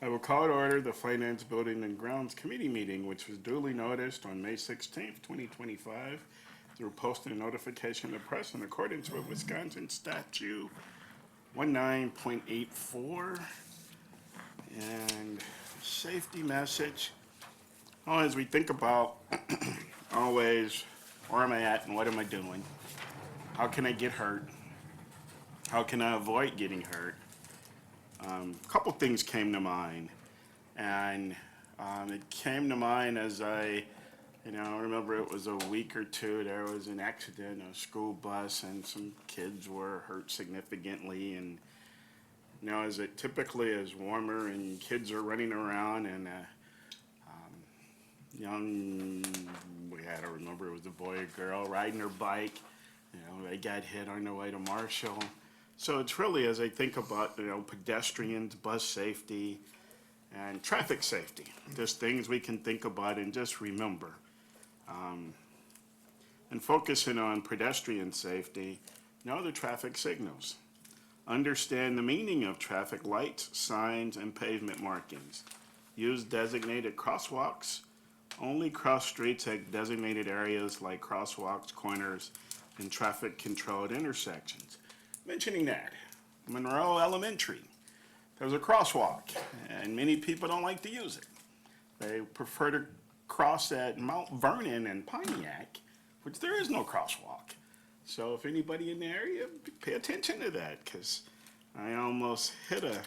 I will call to order the Finance Building and Grounds Committee meeting, which was duly noticed on May 16th, 2025, through posting and notification to press in accordance with Wisconsin Statute 19.84. And safety message. Oh, as we think about always, where am I at and what am I doing? How can I get hurt? How can I avoid getting hurt? A couple things came to mind, and it came to mind as I remember it was a week or two, there was an accident, a school bus, and some kids were hurt significantly, and as it typically is warmer and kids are running around, and we had to remember it was a boy or girl riding their bike, they got hit on their way to Marshall. So it's really, as I think about, pedestrians, bus safety, and traffic safety, just things we can think about and just remember. And focusing on pedestrian safety, know the traffic signals. Understand the meaning of traffic lights, signs, and pavement markings. Use designated crosswalks. Only cross streets at designated areas like crosswalks, corners, and traffic-controlled intersections. Mentioning that, Monroe Elementary, there's a crosswalk, and many people don't like to use it. They prefer to cross at Mount Vernon and Pontiac, which there is no crosswalk. So if anybody in the area, pay attention to that, because I almost hit a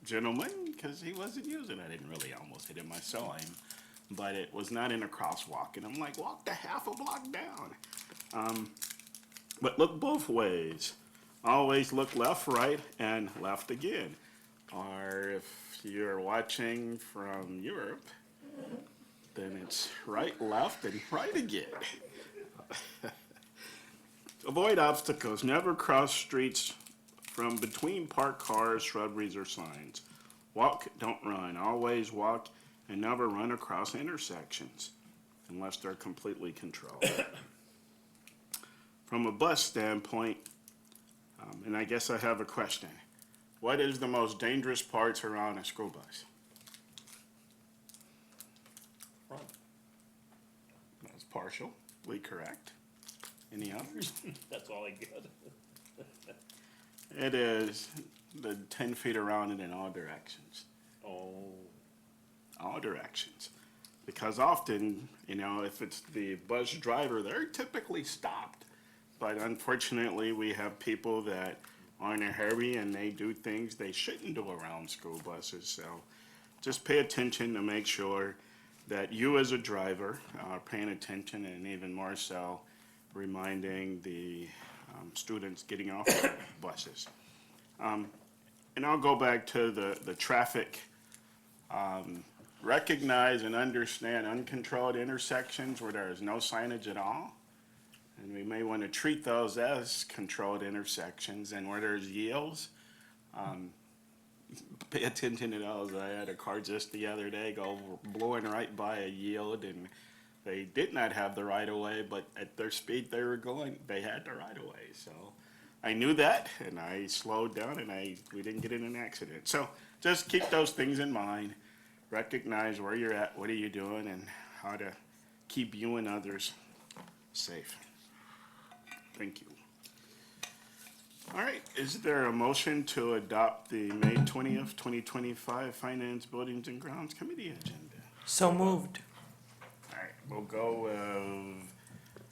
gentleman because he wasn't using it. I didn't really almost hit him, I saw him, but it was not in a crosswalk. And I'm like, walk the half a block down. But look both ways. Always look left, right, and left again. Or if you're watching from Europe, then it's right, left, and right again. Avoid obstacles. Never cross streets from between parked cars, shrubberies, or signs. Walk, don't run. Always walk and never run across intersections unless they're completely controlled. From a bus standpoint, and I guess I have a question. What is the most dangerous parts around a school bus? Front. That's partially correct. Any others? That's all I get. It is the 10 feet around it in all directions. Oh. All directions. Because often, if it's the bus driver, they're typically stopped. But unfortunately, we have people that are in a hurry and they do things they shouldn't do around school buses. So just pay attention to make sure that you as a driver are paying attention, and even more so, reminding the students getting off the buses. And I'll go back to the traffic. Recognize and understand uncontrolled intersections where there is no signage at all. And we may want to treat those as controlled intersections, and where there's yields, pay attention to those. I had a car just the other day go blowing right by a yield, and they did not have the right of way, but at their speed they were going, they had the right of way. So I knew that, and I slowed down, and we didn't get in an accident. So just keep those things in mind. Recognize where you're at, what are you doing, and how to keep you and others safe. Thank you. All right, is there a motion to adopt the May 20th, 2025 Finance, Buildings, and Grounds Committee agenda? So moved. All right, we'll go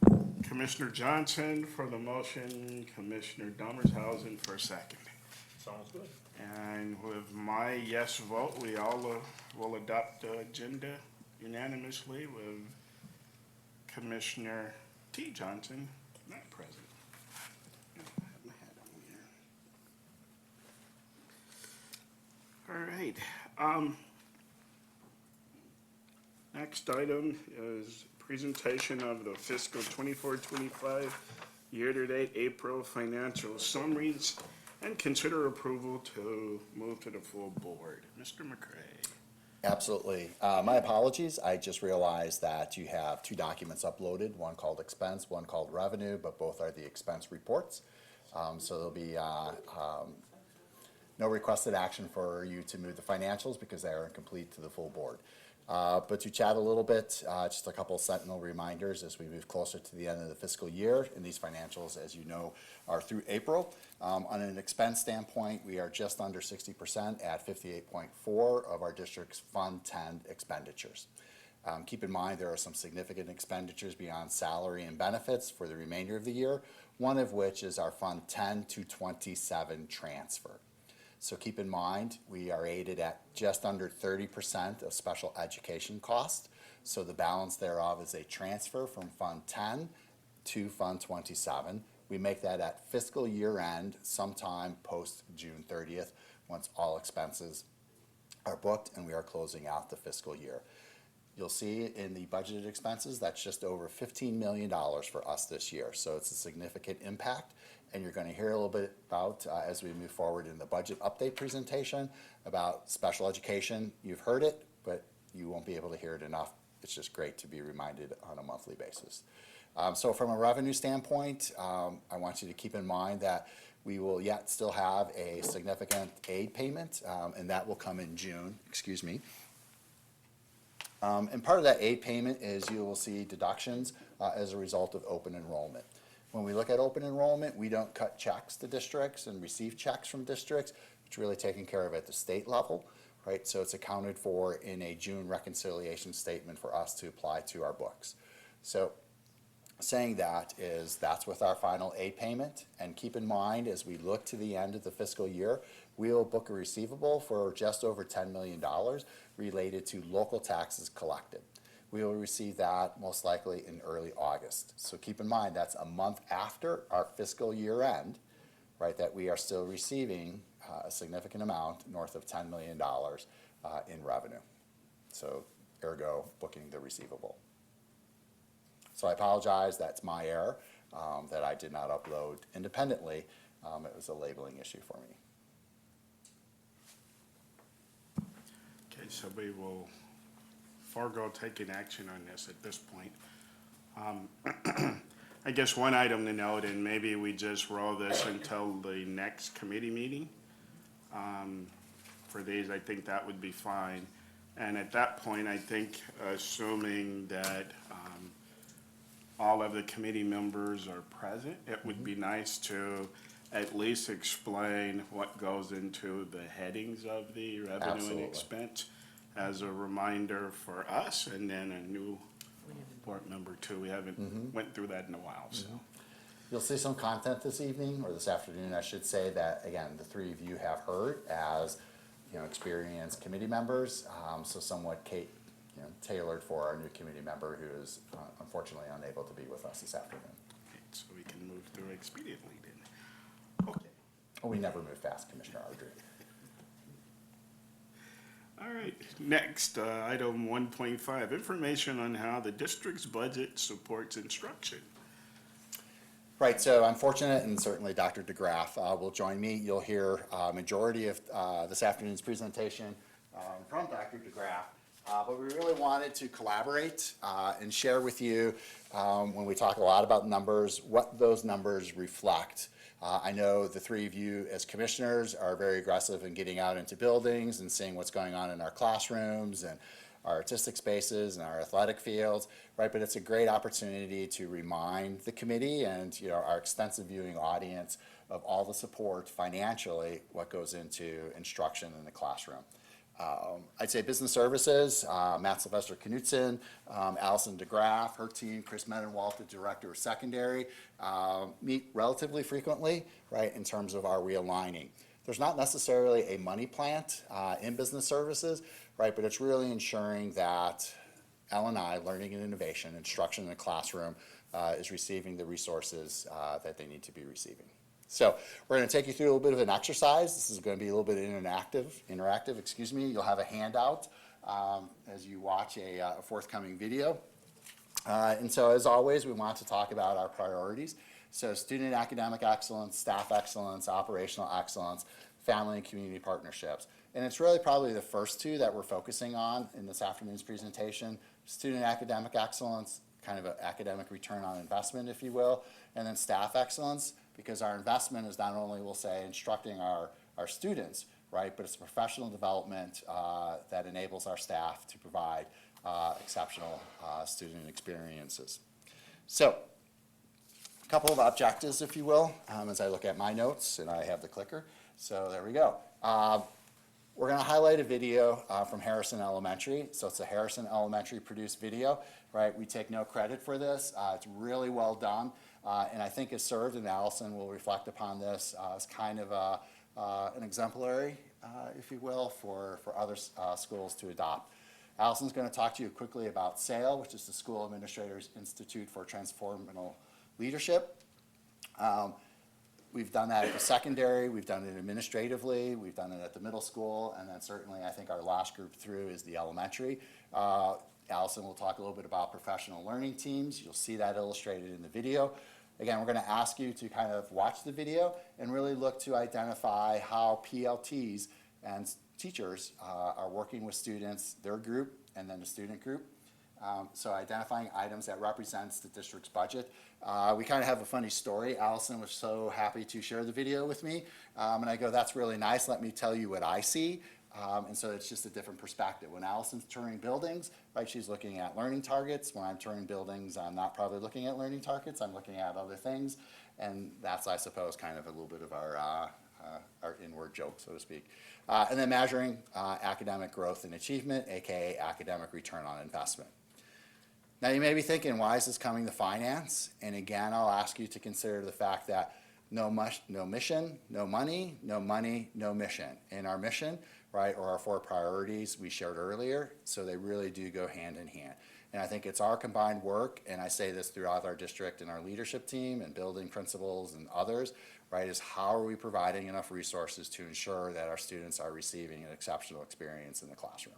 with Commissioner Johnson for the motion, Commissioner Domershausen for a second. Sounds good. And with my yes vote, we all will adopt the agenda unanimously with Commissioner T. Johnson not present. I have my hat on here. All right. Next item is presentation of the fiscal 24-25 year-to-date April financial summaries, and consider approval to move to the full board. Mr. McCray. Absolutely. My apologies. I just realized that you have two documents uploaded, one called expense, one called revenue, but both are the expense reports. So there'll be No requested action for you to move the financials because they are incomplete to the full board. But to chat a little bit, just a couple of sentinel reminders as we move closer to the end of the fiscal year. And these financials, as you know, are through April. On an expense standpoint, we are just under 60% at 58.4 of our district's Fund 10 expenditures. Keep in mind there are some significant expenditures beyond salary and benefits for the remainder of the year, one of which is our Fund 10 to 27 transfer. So keep in mind, we are aided at just under 30% of special education costs. So the balance thereof is a transfer from Fund 10 to Fund 27. We make that at fiscal year end, sometime post June 30th, once all expenses are booked and we are closing out the fiscal year. You'll see in the budgeted expenses, that's just over $15 million for us this year. So it's a significant impact. And you're going to hear a little bit about, as we move forward in the budget update presentation, about special education. You've heard it, but you won't be able to hear it enough. It's just great to be reminded on a monthly basis. So from a revenue standpoint, I want you to keep in mind that we will yet still have a significant aid payment, and that will come in June, excuse me. And part of that aid payment is you will see deductions as a result of open enrollment. When we look at open enrollment, we don't cut checks to districts and receive checks from districts. It's really taken care of at the state level, right? So it's accounted for in a June reconciliation statement for us to apply to our books. So saying that is that's with our final aid payment. And keep in mind, as we look to the end of the fiscal year, we will book a receivable for just over $10 million related to local taxes collected. We will receive that most likely in early August. So keep in mind, that's a month after our fiscal year end, right, that we are still receiving a significant amount, north of $10 million in revenue. So ergo, booking the receivable. So I apologize, that's my error, that I did not upload independently. It was a labeling issue for me. Okay, so we will forego taking action on this at this point. I guess one item to note, and maybe we just roll this until the next committee meeting. For these, I think that would be fine. And at that point, I think, assuming that all of the committee members are present, it would be nice to at least explain what goes into the headings of the revenue Absolutely. and expense as a reminder for us, and then a new board member too. We haven't went through that in a while, so. You'll see some content this evening, or this afternoon, I should say, that, again, the three of you have heard as, experienced committee members, so somewhat tailored for our new committee member who is unfortunately unable to be with us this afternoon. Okay, so we can move through expediently then. Okay. We never move fast, Commissioner Ardrey. All right, next, item 1.5, information on how the district's budget supports instruction. Right, so I'm fortunate, and certainly Dr. DeGraff will join me. You'll hear a majority of this afternoon's presentation from Dr. DeGraff, but we really wanted to collaborate and share with you, when we talk a lot about numbers, what those numbers reflect. I know the three of you as commissioners are very aggressive in getting out into buildings and seeing what's going on in our classrooms and our artistic spaces and our athletic fields, right? But it's a great opportunity to remind the committee and our extensive viewing audience of all the support financially, what goes into instruction in the classroom. I'd say business services, Matt Sylvester Knutson, Allison DeGraff, her team, Chris Mendenwalt, the director of secondary, meet relatively frequently, right, in terms of our realigning. There's not necessarily a money plant in business services, right, but it's really ensuring that L&I, learning and innovation, instruction in the classroom, is receiving the resources that they need to be receiving. So we're going to take you through a little bit of an exercise. This is going to be a little bit interactive, excuse me. You'll have a handout as you watch a forthcoming video. And so as always, we want to talk about our priorities. So student academic excellence, staff excellence, operational excellence, family and community partnerships. And it's really probably the first two that we're focusing on in this afternoon's presentation. Student academic excellence, kind of an academic return on investment, if you will, and then staff excellence, because our investment is not only, we'll say, instructing our our students, right? But it's professional development that enables our staff to provide exceptional student experiences. So, a couple of objectives, if you will, as I look at my notes, and I have the clicker. So there we go. We're going to highlight a video from Harrison Elementary. So it's a Harrison Elementary produced video, right? We take no credit for this. It's really well done, and I think has served, and Allison will reflect upon this, as kind of an exemplary, if you will, for other schools to adopt. Allison's going to talk to you quickly about SAIL, which is the School Administrators Institute for Transformational Leadership. We've done that at the secondary, we've done it administratively, we've done it at the middle school, and then certainly I think our last group through is the elementary. Allison will talk a little bit about professional learning teams. You'll see that illustrated in the video. Again, we're going to ask you to kind of watch the video and really look to identify how PLTs and teachers are working with students, their group, and then the student group. So identifying items that represents the district's budget. We kind of have a funny story. Allison was so happy to share the video with me. And I go, that's really nice. Let me tell you what I see. And so it's just a different perspective. When Allison's touring buildings, right, she's looking at learning targets. When I'm touring buildings, I'm not probably looking at learning targets. I'm looking at other things. And that's, I suppose, kind of a little bit of our inward joke, so to speak. And then measuring academic growth and achievement, AKA academic return on investment. Now you may be thinking, why is this coming to finance? And again, I'll ask you to consider the fact that no mission, no money, no money, no mission. And our mission, right, or our 4 priorities we shared earlier, so they really do go hand in hand. And I think it's our combined work, and I say this throughout our district and our leadership team and building principals and others, right, is how are we providing enough resources to ensure that our students are receiving an exceptional experience in the classroom.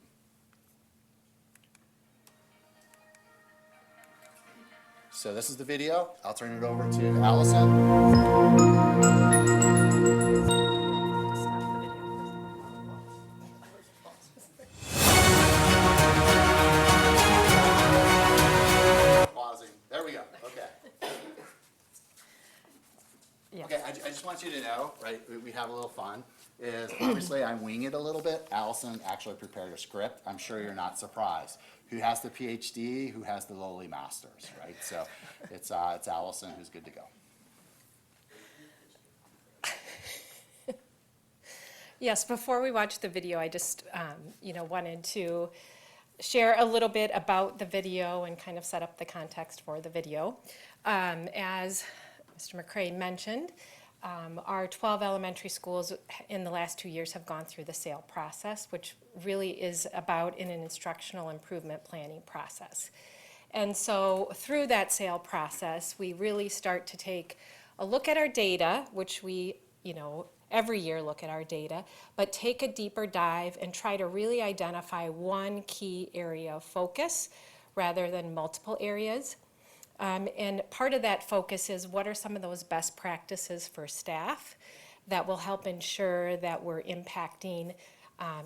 So this is the video. I'll turn it over to Allison. Pausing. There we go. Okay. Yes. Okay, I just want you to know, right, we have a little fun, is obviously I'm winging it a little bit. Allison actually prepared a script. I'm sure you're not surprised. Who has the PhD, who has the lowly masters, right? So it's Allison who's good to go. Yes, before we watch the video, I just, wanted to share a little bit about the video and kind of set up the context for the video. As Mr. McCray mentioned, our 12 elementary schools in the last 2 years have gone through the SAIL process, which really is about an instructional improvement planning process. And so through that SAIL process, we really start to take a look at our data, which we, every year look at our data, but take a deeper dive and try to really identify one key area of focus rather than multiple areas. And part of that focus is what are some of those best practices for staff that will help ensure that we're impacting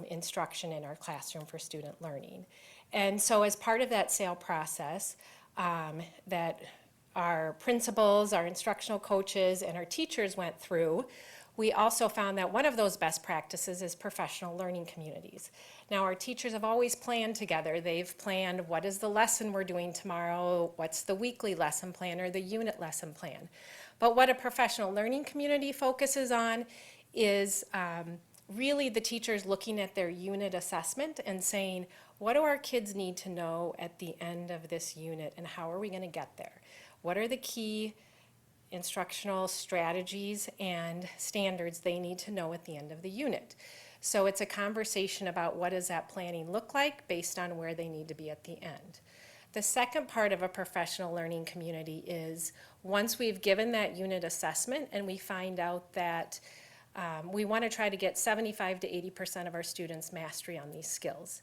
instruction in our classroom for student learning. And so as part of that SAIL process, that our principals, our instructional coaches, and our teachers went through, we also found that one of those best practices is professional learning communities. Now, our teachers have always planned together. They've planned what is the lesson we're doing tomorrow, what's the weekly lesson plan or the unit lesson plan. But what a professional learning community focuses on is really the teachers looking at their unit assessment and saying, what do our kids need to know at the end of this unit and how are we going to get there? What are the key instructional strategies and standards they need to know at the end of the unit? So it's a conversation about what does that planning look like based on where they need to be at the end. The second part of a professional learning community is once we've given that unit assessment and we find out that we want to try to get 75 to 80% of our students' mastery on these skills.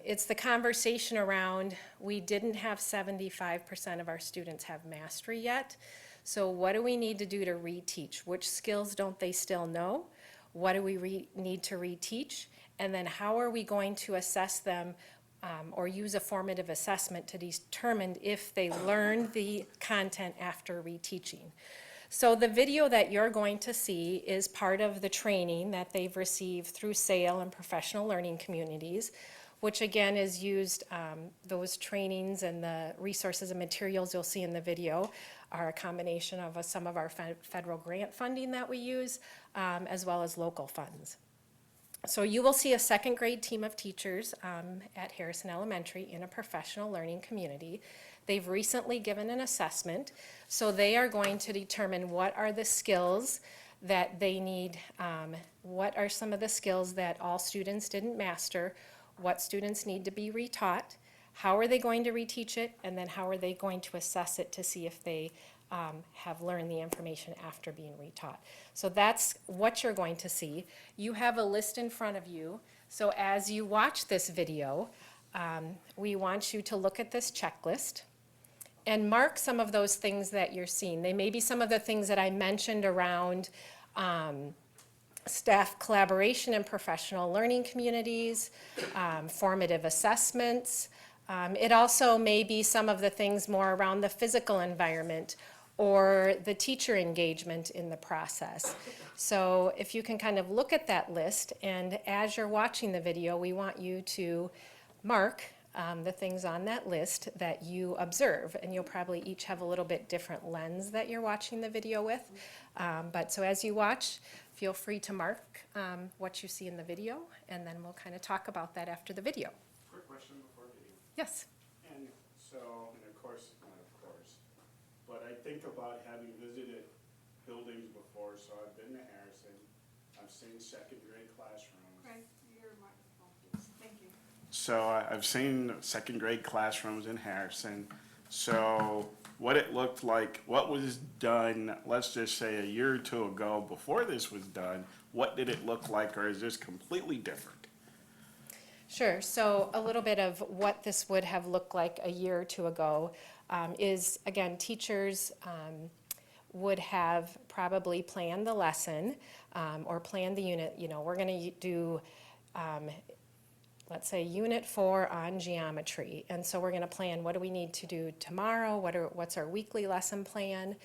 It's the conversation around we didn't have 75% of our students have mastery yet. So what do we need to do to reteach? Which skills don't they still know? What do we need to reteach? And then how are we going to assess them or use a formative assessment to determine if they learned the content after reteaching? So the video that you're going to see is part of the training that they've received through SAIL and professional learning communities, which again is used, those trainings and the resources and materials you'll see in the video are a combination of some of our federal grant funding that we use, as well as local funds. So you will see a second grade team of teachers at Harrison Elementary in a professional learning community. They've recently given an assessment, so they are going to determine what are the skills that they need, what are some of the skills that all students didn't master, what students need to be retaught, how are they going to reteach it, and then how are they going to assess it to see if they have learned the information after being retaught. So that's what you're going to see. You have a list in front of you, so as you watch this video, we want you to look at this checklist and mark some of those things that you're seeing. They may be some of the things that I mentioned around staff collaboration in professional learning communities, formative assessments. It also may be some of the things more around the physical environment or the teacher engagement in the process. So if you can kind of look at that list, and as you're watching the video, we want you to mark the things on that list that you observe, and you'll probably each have a little bit different lens that you're watching the video with. But so as you watch, feel free to mark what you see in the video, and then we'll kind of talk about that after the video. Quick question before video. Yes. And so, and of course, not of course, but I think about having visited buildings before, so I've been to Harrison, I've seen second grade classrooms. Right, your microphone, please. Thank you. So I've seen second grade classrooms in Harrison. So what it looked like, what was done, let's just say a year or two ago before this was done, what did it look like, or is this completely different? Sure. So a little bit of what this would have looked like a year or two ago is, again, teachers would have probably planned the lesson or planned the unit. You know, we're going to do, let's say, Unit 4 on geometry. And so we're going to plan, what do we need to do tomorrow? What's our weekly lesson plan?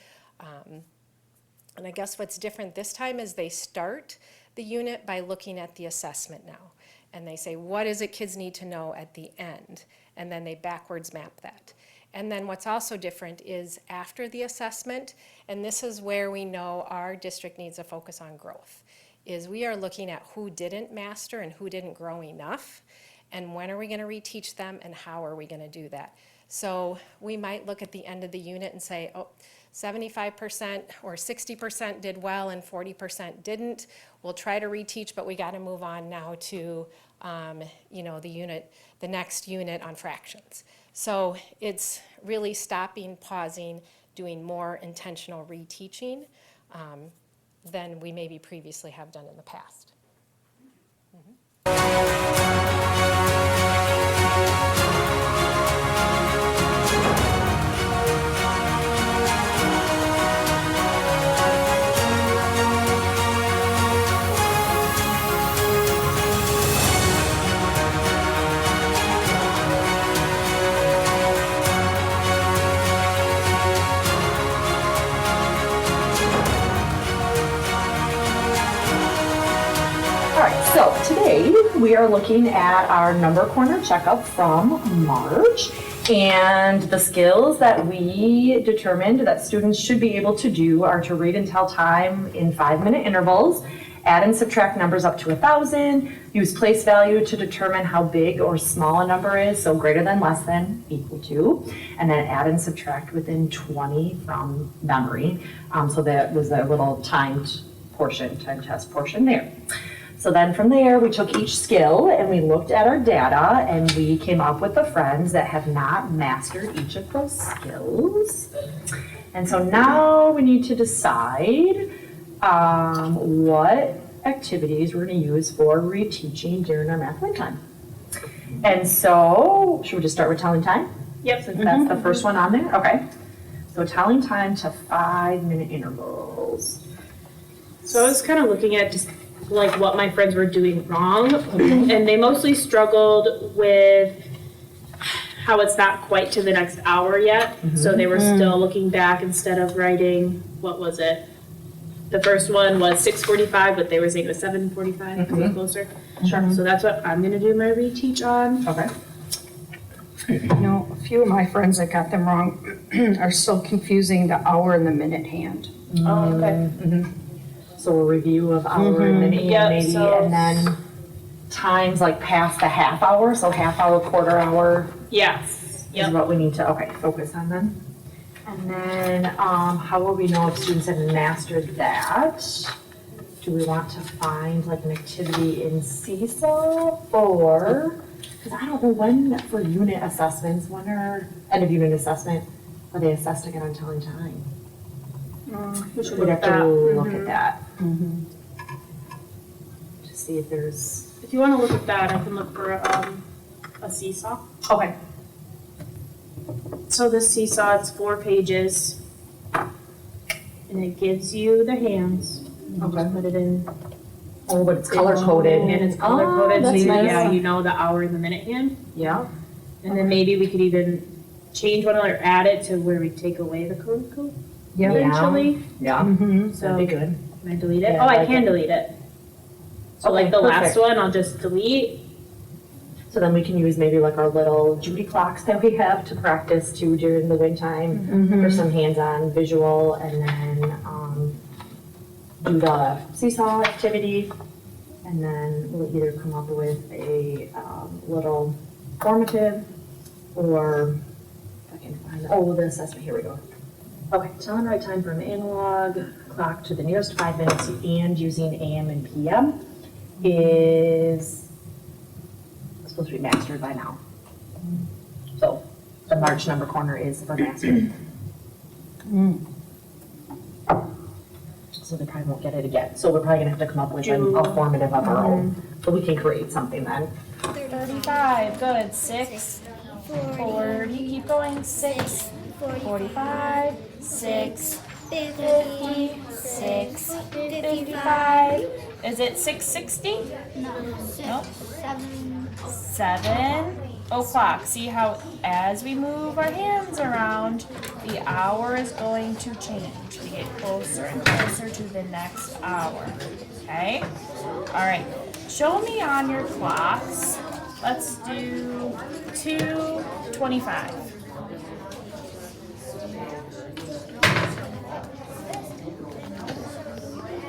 And I guess what's different this time is they start the unit by looking at the assessment now. And they say, what is it kids need to know at the end? And then they backwards map that. And then what's also different is after the assessment, and this is where we know our district needs a focus on growth, is we are looking at who didn't master and who didn't grow enough, and when are we going to reteach them, and how are we going to do that? So we might look at the end of the unit and say, oh, 75% or 60% did well and 40% didn't. We'll try to reteach, but we got to move on now to, the next unit on fractions. So it's really stopping, pausing, doing more intentional reteaching than we maybe previously have done in the past. So today we are looking at our number corner checkup from March, and the skills that we determined that students should be able to do are to read and tell time in 5-minute intervals, add and subtract numbers up to 1,000, use place value to determine how big or small a number is, so greater than, less than, equal to, and then add and subtract within 20 from memory. So that was a little timed portion, time test portion there. So then from there, we took each skill and we looked at our data and we came up with the friends that have not mastered each of those skills. And so now we need to decide what activities we're going to use for reteaching during our math play time. And so, should we just start with telling time? Yep. Since that's the first one on there? Okay. So telling time to 5-minute intervals. So I was kind of looking at just like what my friends were doing wrong, and they mostly struggled with how it's not quite to the next hour yet. So they were still looking back instead of writing, what was it? The first one was 6:45, but they were saying it was 7:45, to be closer. Sure. So that's what I'm gonna do my reteach on. Okay. You know, a few of my friends that got them wrong are still confusing the hour and the minute hand. Oh, okay. So a review of hour and minute Yep, hand maybe, so- and then times like past the half hour, so half hour, quarter hour Yes, is yep. what we need to, okay, focus on then. And then, how will we know if students have mastered that? Do we want to find like an activity in Seesaw or, because I don't know when for unit assessments, when are, end of unit assessment, are they assessed again on telling time? We should We'd look have at to that. look at that. To see if there's, If you wanna look at that, I can look for, a seesaw. okay, So this seesaw, it's 4 pages. And it gives you the hands. You Okay. just put it in. oh, but it's color coded. And it's color coded, so that's you, nice. yeah, you know the hour and the minute hand. Yeah, And then maybe we could even change one or add it to where we take away the code yeah, eventually. yeah, So that'd be good. can I delete it? Yeah, Oh, I I like can it. delete it. So Okay, like the last perfect. one, I'll just delete. So then we can use maybe like our little Judy clocks that we have to practice too during the wind time for some hands-on visual, and then, do the seesaw activity. And then we'll either come up with a, little formative or, if I can find, oh, the assessment, here we go. Okay, tell and write time from analog clock to the nearest 5 minutes and using AM and PM is supposed to be mastered by now. So the March number corner is for mastered. So they probably won't get it again. So we're probably gonna have to come up with a formative of our own. So we can create something then. 35, good, 6, 40, keep going, 6, 45, 6, 50, 6, 55. Is it 6:60? Nope. 7 o'clock. See how as we move our hands around, the hour is going to change. We get closer and closer to the next hour. Okay? All right. Show me on your clocks. Let's do 2:25.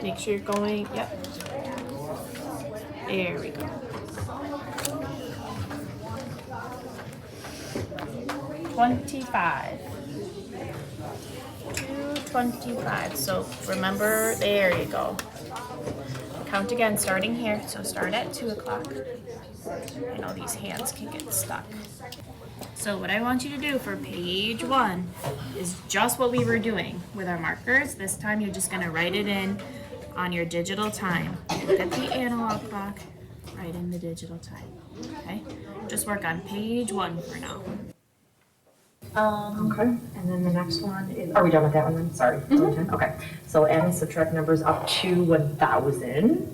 Make sure you're going, yep. There we go. 25. 2:25. So remember, there you go. Count again, starting here. So start at 2 o'clock. I know these hands can get stuck. So what I want you to do for page 1 is just what we were doing with our markers. This time you're just gonna write it in on your digital time. Look at the analog clock, write in the digital time, okay? Just work on page 1 for now. Okay, and then the next one is, are we done with that one then? Sorry. Okay, so add and subtract numbers up to 1,000.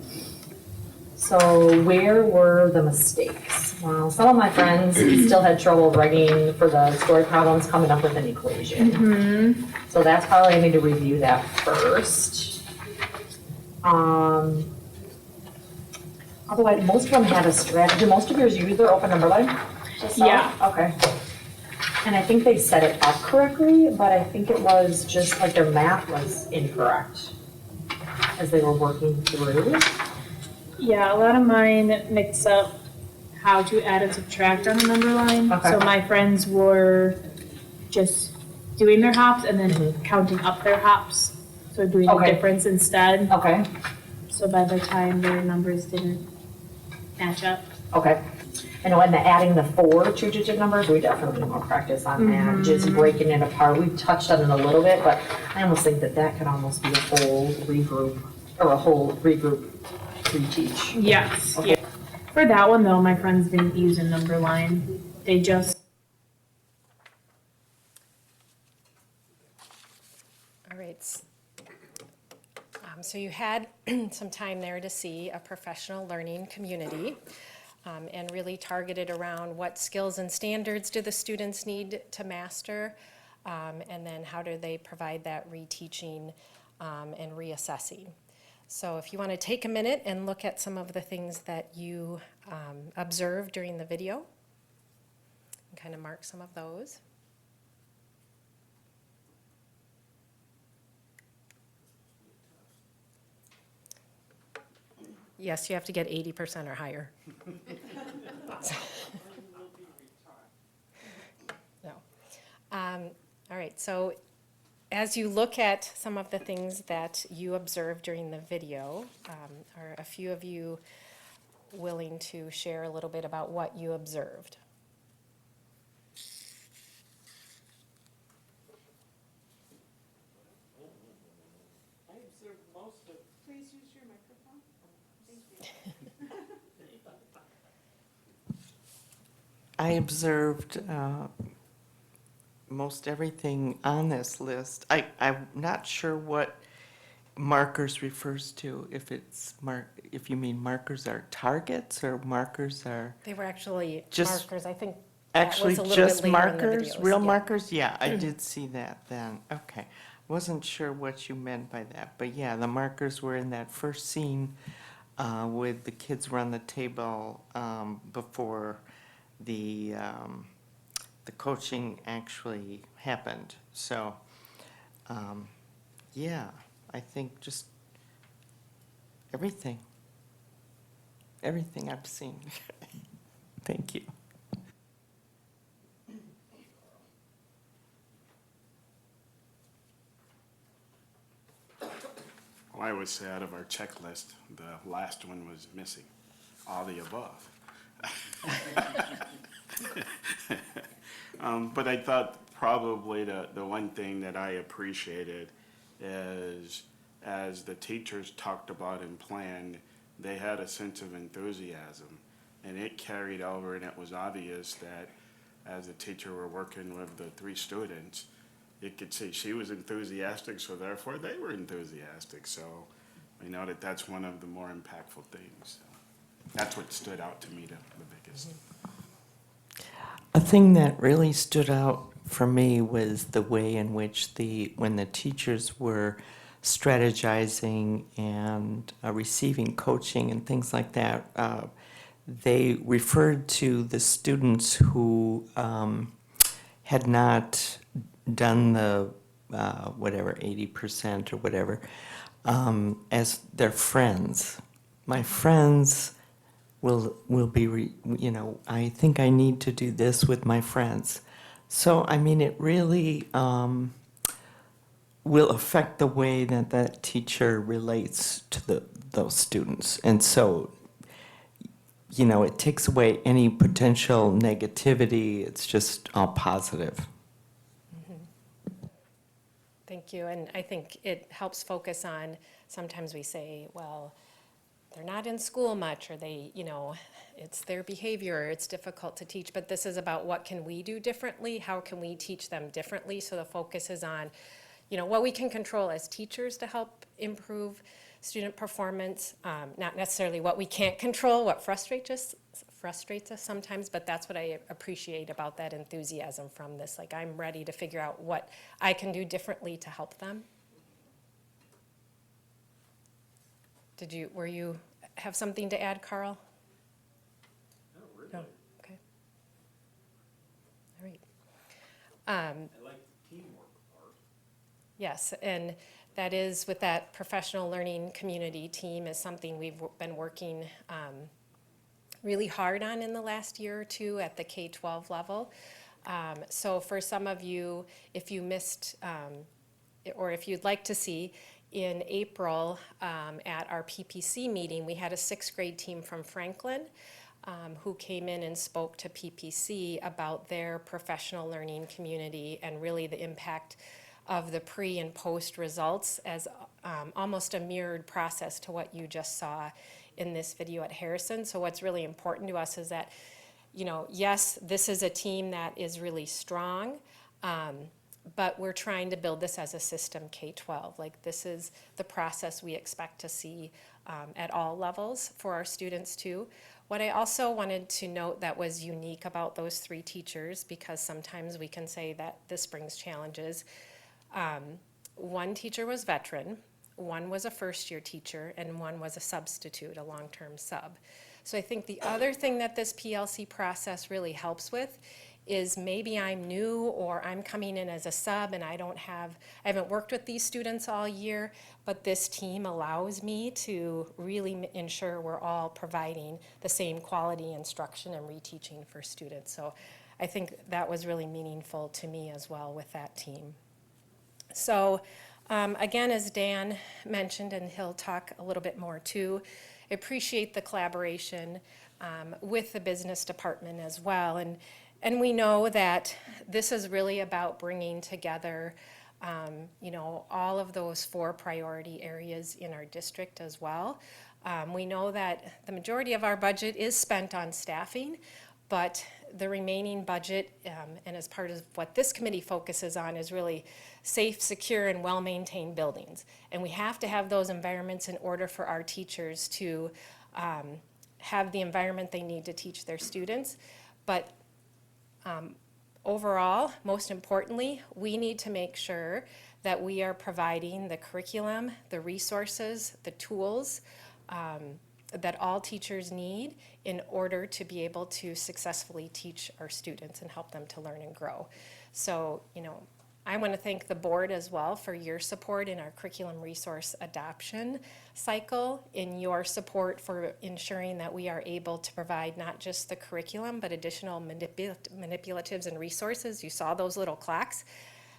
So where were the mistakes? Well, some of my friends still had trouble writing for the story problems, coming up with an equation. So that's probably, I need to review that first. Otherwise, most of them had a strategy. Most of yours use their open number line? Just saw? Yeah. Okay. And I think they set it up correctly, but I think it was just like their math was incorrect as they were working through. Yeah, a lot of mine mix up how to add and subtract on the number line. Okay. So my friends were just doing their hops and then counting up their hops. So doing the Okay. difference instead. Okay, So by the time their numbers didn't match up. okay. And when the adding the 4 two-digit numbers, we definitely need more practice on that, just breaking it apart. We touched on it a little bit, but I almost think that that could almost be a whole regroup, or a whole regroup reteach. Yes. Okay. Yeah. For that one though, my friends didn't use a number line. They just All right. So you had some time there to see a professional learning community. and really targeted around what skills and standards do the students need to master, and then how do they provide that reteaching and reassessing. So if you want to take a minute and look at some of the things that you observed during the video, and kind of mark some of those. Yes, you have to get 80% or higher. No. All right, so as you look at some of the things that you observed during the video, are a few of you willing to share a little bit about what you observed? I observed most of. Please use your microphone. Thank you. I observed most everything on this list. I'm not sure what markers refers to, if you mean markers are targets or markers are They were actually Just- markers, I think that actually was a little bit just later in the markers, videos, real yeah. markers? Yeah, I did see that then. Okay. Wasn't sure what you meant by that, but yeah, the markers were in that first scene with the kids around the table before the coaching actually happened. So, yeah, I think just everything I've seen. Thank you. Well, I would say out of our checklist, the last one was missing, all the above. But I thought probably the one thing that I appreciated is as the teachers talked about and planned, they had a sense of enthusiasm. And it carried over, and it was obvious that as the teacher were working with the 3 students, you could see she was enthusiastic, so therefore they were enthusiastic. So I know that that's one of the more impactful things. So that's what stood out to me the biggest. A thing that really stood out for me was the way in which when the teachers were strategizing and receiving coaching and things like that, they referred to the students who had not done the whatever 80% or whatever as their friends. My friends will be, I think I need to do this with my friends. So, I mean, it really will affect the way that that teacher relates to those students. And so, it takes away any potential negativity. It's just all positive. Thank you, and I think it helps focus on, sometimes we say, well, they're not in school much, or they, it's their behavior, it's difficult to teach, but this is about what can we do differently, how can we teach them differently, so the focus is on, what we can control as teachers to help improve student performance, not necessarily what we can't control, what frustrates us sometimes, but that's what I appreciate about that enthusiasm from this, like I'm ready to figure out what I can do differently to help them. Were you have something to add, Carl? No, really. No, okay. All right. I like the teamwork part. Yes, and that is with that professional learning community team is something we've been working really hard on in the last year or two at the K-12 level. So for some of you, if you missed, or if you'd like to see, in April at our PPC meeting, we had a 6th grade team from Franklin who came in and spoke to PPC about their professional learning community and really the impact of the pre and post results as almost a mirrored process to what you just saw in this video at Harrison. So what's really important to us is that, yes, this is a team that is really strong, but we're trying to build this as a system K-12. Like this is the process we expect to see at all levels for our students too. What I also wanted to note that was unique about those 3 teachers, because sometimes we can say that this brings challenges. One teacher was veteran, one was a first-year teacher, and one was a substitute, a long-term sub. So I think the other thing that this PLC process really helps with is maybe I'm new or I'm coming in as a sub and I haven't worked with these students all year, but this team allows me to really ensure we're all providing the same quality instruction and reteaching for students. So I think that was really meaningful to me as well with that team. So again, as Dan mentioned, and he'll talk a little bit more too, I appreciate the collaboration with the business department as well. And we know that this is really about bringing together, all of those 4 priority areas in our district as well. We know that the majority of our budget is spent on staffing, but the remaining budget, and as part of what this committee focuses on, is really safe, secure, and well-maintained buildings. And we have to have those environments in order for our teachers to have the environment they need to teach their students. But overall, most importantly, we need to make sure that we are providing the curriculum, the resources, the tools that all teachers need in order to be able to successfully teach our students and help them to learn and grow. So, I want to thank the board as well for your support in our curriculum resource adoption cycle, in your support for ensuring that we are able to provide not just the curriculum, but additional manipulatives and resources. You saw those little clocks.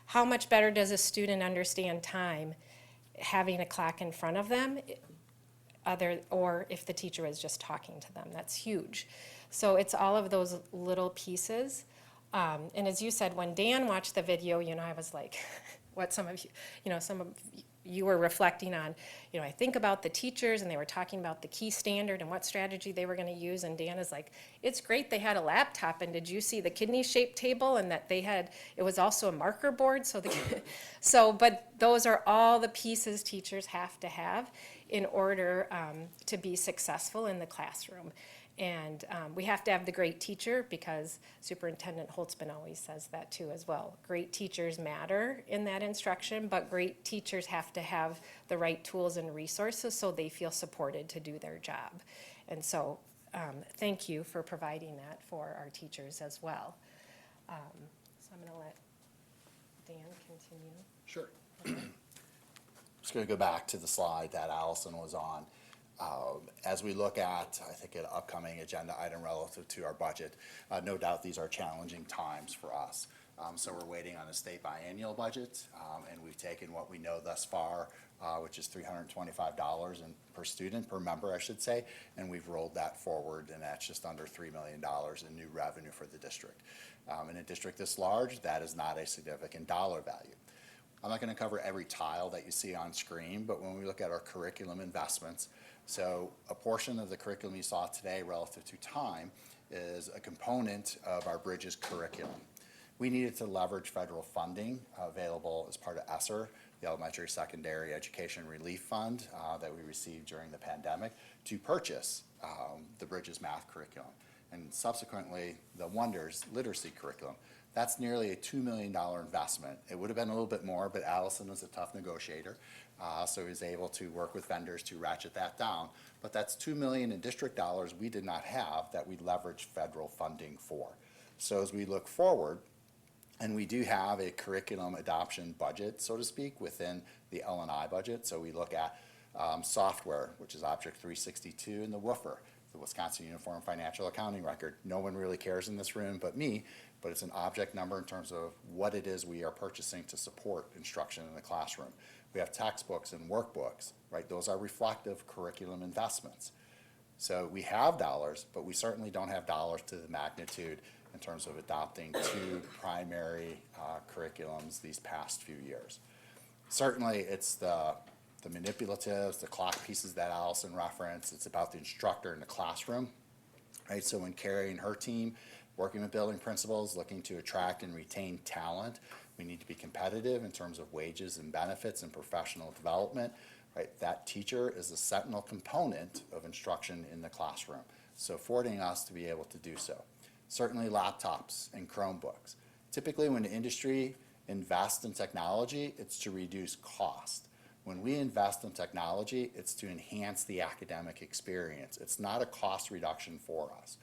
How much better does a student understand time having a clock in front of them, or if the teacher is just talking to them? That's huge. So it's all of those little pieces. And as you said, when Dan watched the video, I was like, what some of you were reflecting on, I think about the teachers and they were talking about the key standard and what strategy they were going to use. And Dan is like, it's great they had a laptop, and did you see the kidney-shaped table, and that it was also a marker board? But those are all the pieces teachers have to have in order to be successful in the classroom. And we have to have the great teacher, because Superintendent Holtzman always says that too as well. Great teachers matter in that instruction, but great teachers have to have the right tools and resources so they feel supported to do their job. And so thank you for providing that for our teachers as well. So I'm going to let Dan continue. Sure. Just going to go back to the slide that Allison was on. As we look at, I think, an upcoming agenda item relative to our budget, no doubt these are challenging times for us. So we're waiting on a state biennial budget, and we've taken what we know thus far, which is $325 per student, per member, I should say, and we've rolled that forward, and that's just under $3 million in new revenue for the district. In a district this large, that is not a significant dollar value. I'm not going to cover every tile that you see on screen, but when we look at our curriculum investments, so a portion of the curriculum you saw today relative to time is a component of our Bridges curriculum. We needed to leverage federal funding available as part of ESSER, the Elementary Secondary Education Relief Fund that we received during the pandemic, to purchase the Bridges math curriculum, and subsequently the Wonders literacy curriculum. That's nearly a $2 million investment. It would have been a little bit more, but Allison was a tough negotiator, so he was able to work with vendors to ratchet that down. But that's $2 million in district dollars we did not have that we leveraged federal funding for. So as we look forward, and we do have a curriculum adoption budget, so to speak, within the L&I budget. So we look at software, which is Object 362, and the WUFR, the Wisconsin Uniform Financial Accounting Record. No one really cares in this room but me, but it's an object number in terms of what it is we are purchasing to support instruction in the classroom. We have textbooks and workbooks, right? Those are reflective curriculum investments. So we have dollars, but we certainly don't have dollars to the magnitude in terms of adopting 2 primary curriculums these past few years. Certainly it's the manipulatives, the clock pieces that Allison referenced. It's about the instructor in the classroom, right? So when Carrie and her team, working with building principals, looking to attract and retain talent, we need to be competitive in terms of wages and benefits and professional development, right? That teacher is a sentinel component of instruction in the classroom. so affording us to be able to do so. Certainly laptops and Chromebooks. Typically when the industry invests in technology, it's to reduce cost. When we invest in technology, it's to enhance the academic experience. It's not a cost reduction for us.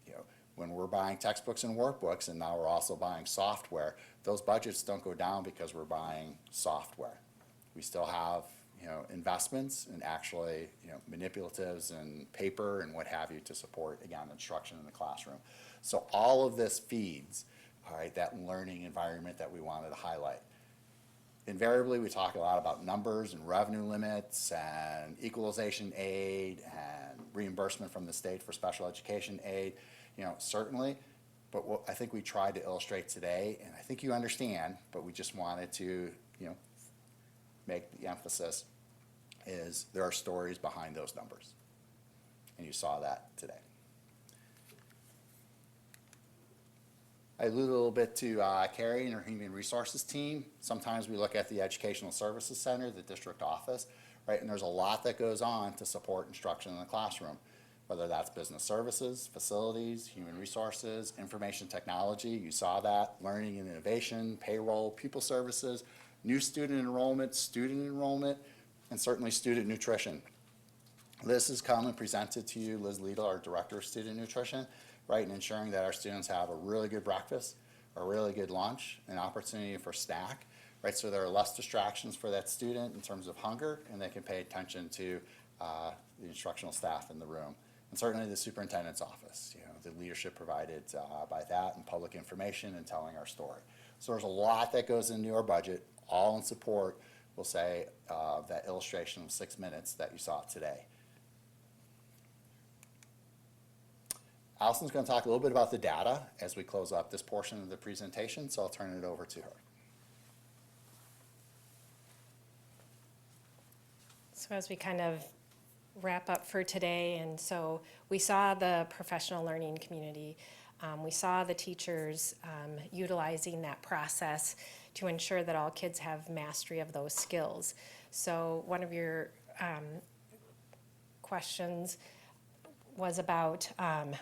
You know, when we're buying textbooks and workbooks, and now we're also buying software, those budgets don't go down because we're buying software. We still have, you know, investments and actually, you know, manipulatives and paper and what have you to support, again, instruction in the classroom. So all of this feeds, all right, that learning environment that we wanted to highlight. Invariably, we talk a lot about numbers and revenue limits and equalization aid and reimbursement from the state for special education aid, you know, certainly. But what I think we tried to illustrate today, and I think you understand, but we just wanted to, you know, make the emphasis, is there are stories behind those numbers. And you saw that today. I alluded a little bit to Carrie and her human resources team. Sometimes we look at the Educational Services Center, the district office, right? And there's a lot that goes on to support instruction in the classroom, whether that's business services, facilities, human resources, information technology, you saw that, learning and innovation, payroll, pupil services, new student enrollment, and certainly student nutrition. This is come and presented to you, Liz Liedl, our Director of Student Nutrition, right, and ensuring that our students have a really good breakfast, a really good lunch, an opportunity for snack, right, so there are less distractions for that student in terms of hunger, and they can pay attention to the instructional staff in the room. And certainly the superintendent's office, you know, the leadership provided by that and public information and telling our story. So there's a lot that goes into our budget, all in support, we'll say, that illustration of 6 minutes that you saw today. Allison's going to talk a little bit about the data as we close up this portion of the presentation, so I'll turn it over to her. So as we kind of wrap up for today, and so we saw the professional learning community. We saw the teachers utilizing that process to ensure that all kids have mastery of those skills. So one of your questions was about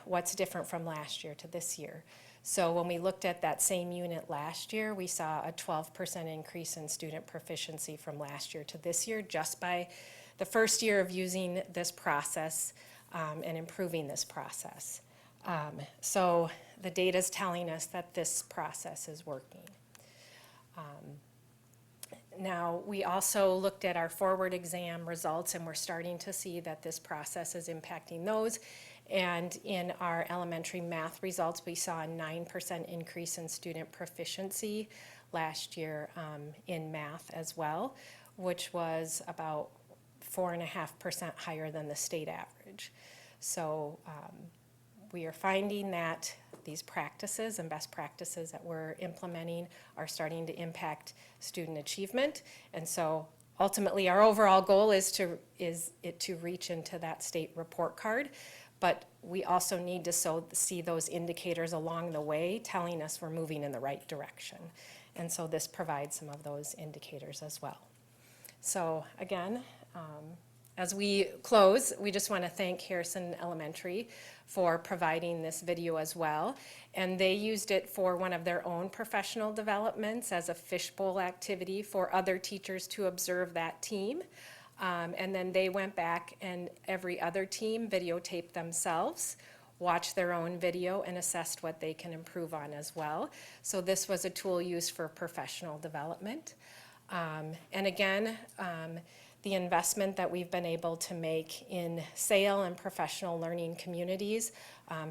what's different from last year to this year. So when we looked at that same unit last year, we saw a 12% increase in student proficiency from last year to this year, just by the first year of using this process and improving this process. So the data is telling us that this process is working. Now, we also looked at our forward exam results, and we're starting to see that this process is impacting those. And in our elementary math results, we saw a 9% increase in student proficiency last year in math as well, which was about 4.5% higher than the state average. So we are finding that these practices and best practices that we're implementing are starting to impact student achievement. And so ultimately our overall goal is it to reach into that state report card. But we also need to see those indicators along the way telling us we're moving in the right direction. And so this provides some of those indicators as well. So again, as we close, we just want to thank Harrison Elementary for providing this video as well. And they used it for one of their own professional developments as a fishbowl activity for other teachers to observe that team. And then they went back and every other team videotaped themselves, watched their own video, and assessed what they can improve on as well. So this was a tool used for professional development. And again, the investment that we've been able to make in SAIL and professional learning communities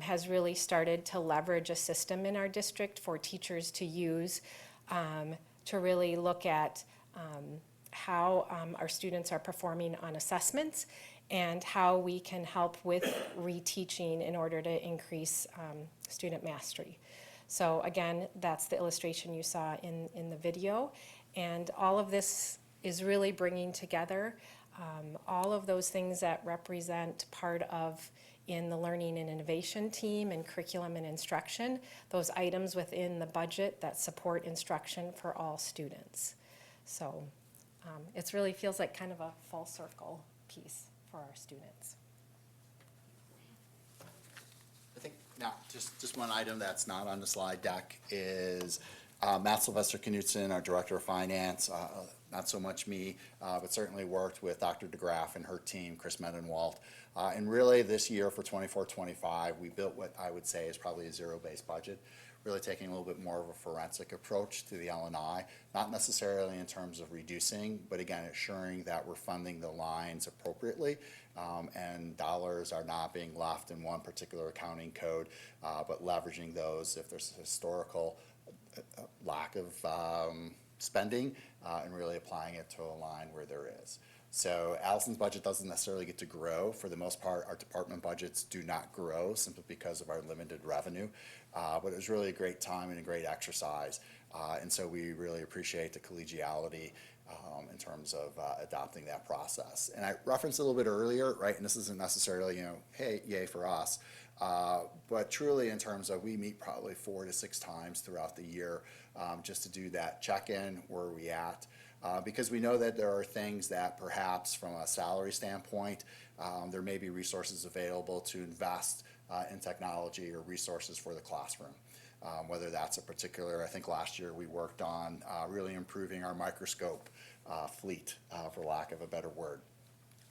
has really started to leverage a system in our district for teachers to use to really look at how our students are performing on assessments and how we can help with reteaching in order to increase student mastery. So again, that's the illustration you saw in the video. And all of this is really bringing together all of those things that represent part of in the learning and innovation team and curriculum and instruction, those items within the budget that support instruction for all students. So it really feels like kind of a full circle piece for our students. Now, just one item that's not on the slide deck is Matt Sylvester Knutson, our Director of Finance, not so much me, but certainly worked with Dr. DeGraff and her team, Chris Medenwalt. And really this year for 24-25, we built what I would say is probably a zero-based budget, really taking a little bit more of a forensic approach to the L&I, not necessarily in terms of reducing, but again, ensuring that we're funding the lines appropriately, and dollars are not being left in one particular accounting code, but leveraging those if there's a historical lack of spending, and really applying it to a line where there is. So Allison's budget doesn't necessarily get to grow. For the most part, our department budgets do not grow simply because of our limited revenue. But it was really a great time and a great exercise. And so we really appreciate the collegiality in terms of adopting that process. And I referenced a little bit earlier, right, and this isn't necessarily, hey, yay for us, but truly in terms of we meet probably 4 to 6 times throughout the year just to do that check-in, where are we at? Because we know that there are things that perhaps from a salary standpoint, there may be resources available to invest in technology or resources for the classroom. Whether that's a particular, I think last year we worked on really improving our microscope fleet, for lack of a better word.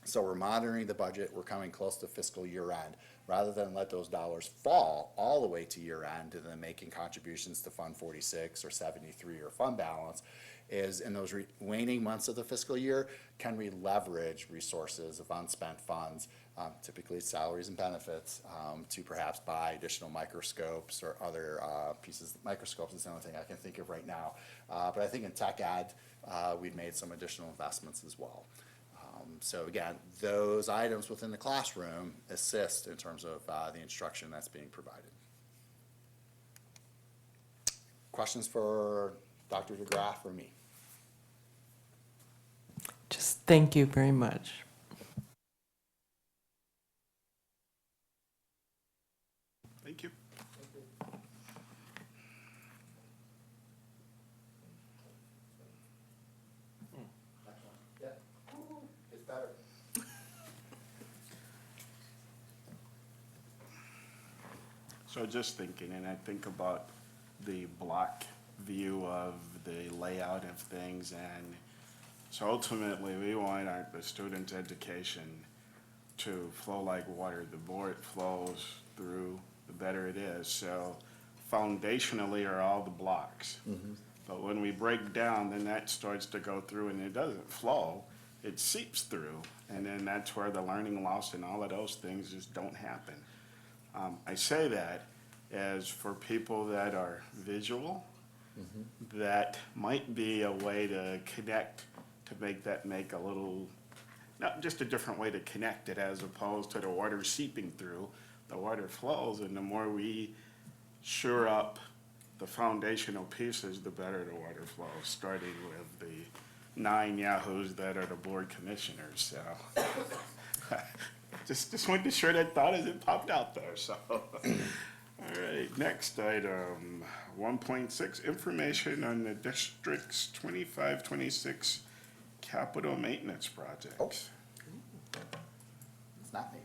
So we're monitoring the budget, we're coming close to fiscal year end. Rather than let those dollars fall all the way to year end and then making contributions to Fund 46 or 73 or fund balance, is in those waning months of the fiscal year, can we leverage resources of unspent funds, typically salaries and benefits, to perhaps buy additional microscopes or other pieces. Microscopes is the only thing I can think of right now. But I think in tech ed, we've made some additional investments as well. So again, those items within the classroom assist in terms of the instruction that's being provided. Questions for Dr. DeGraff or me? Just thank you very much. Thank you. Yeah. It's better. So just thinking, and I think about the block view of the layout of things, and so ultimately we want the student's education to flow like water. The more it flows through, the better it is. So foundationally are all the blocks. But when we break down, then that starts to go through and it doesn't flow, it seeps through. And then that's where the learning loss and all of those things just don't happen. I say that as for people that are visual, that might be a way to connect, to make a little, not just a different way to connect it as opposed to the water seeping through. The water flows, and the more we shore up the foundational pieces, the better the water flows, starting with the 9 yahoos that are the board commissioners. So just wanted to share that thought as it popped out there. So, all right, next item, 1.6, information on the district's 25-26 capital maintenance projects. Oh. It's not me.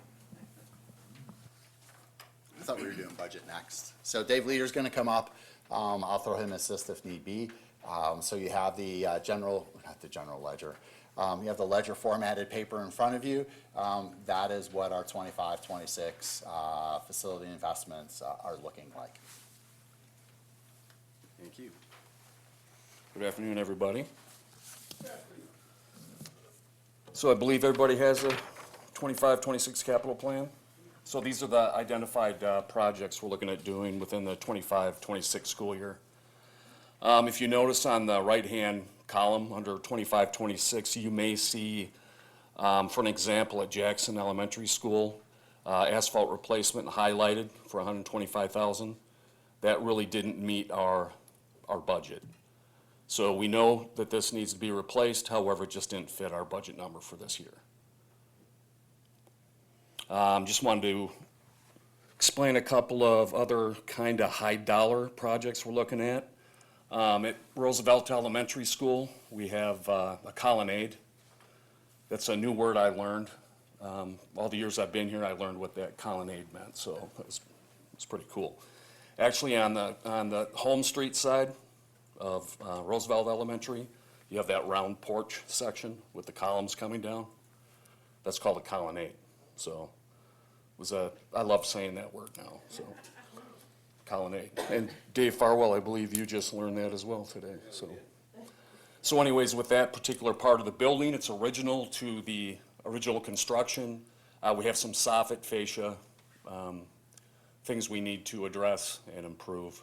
I thought we were doing budget next. So Dave Leader's going to come up. I'll throw him assist if need be. So you have the not the general ledger. You have the ledger formatted paper in front of you. That is what our 25-26 facility investments are looking like. Thank you. Good afternoon, everybody. So I believe everybody has a 25-26 capital plan. So these are the identified projects we're looking at doing within the 25-26 school year. If you notice on the right-hand column under 25-26, you may see, for an example, at Jackson Elementary School, asphalt replacement highlighted for $125,000. That really didn't meet our budget. So we know that this needs to be replaced, however, it just didn't fit our budget number for this year. Just wanted to explain a couple of other kind of high dollar projects we're looking at. At Roosevelt Elementary School, we have a colonnade. That's a new word I learned. All the years I've been here, I learned what that colonnade meant, so that was It's pretty cool. Actually, on the Home Street side of Roosevelt Elementary, you have that round porch section with the columns coming down. That's called a colonnade. So I love saying that word now, so colonnade. And Dave Farwell, I believe you just learned that as well today, So anyways, with that particular part of the building, it's original to the original construction. We have some soffit fascia, things we need to address and improve.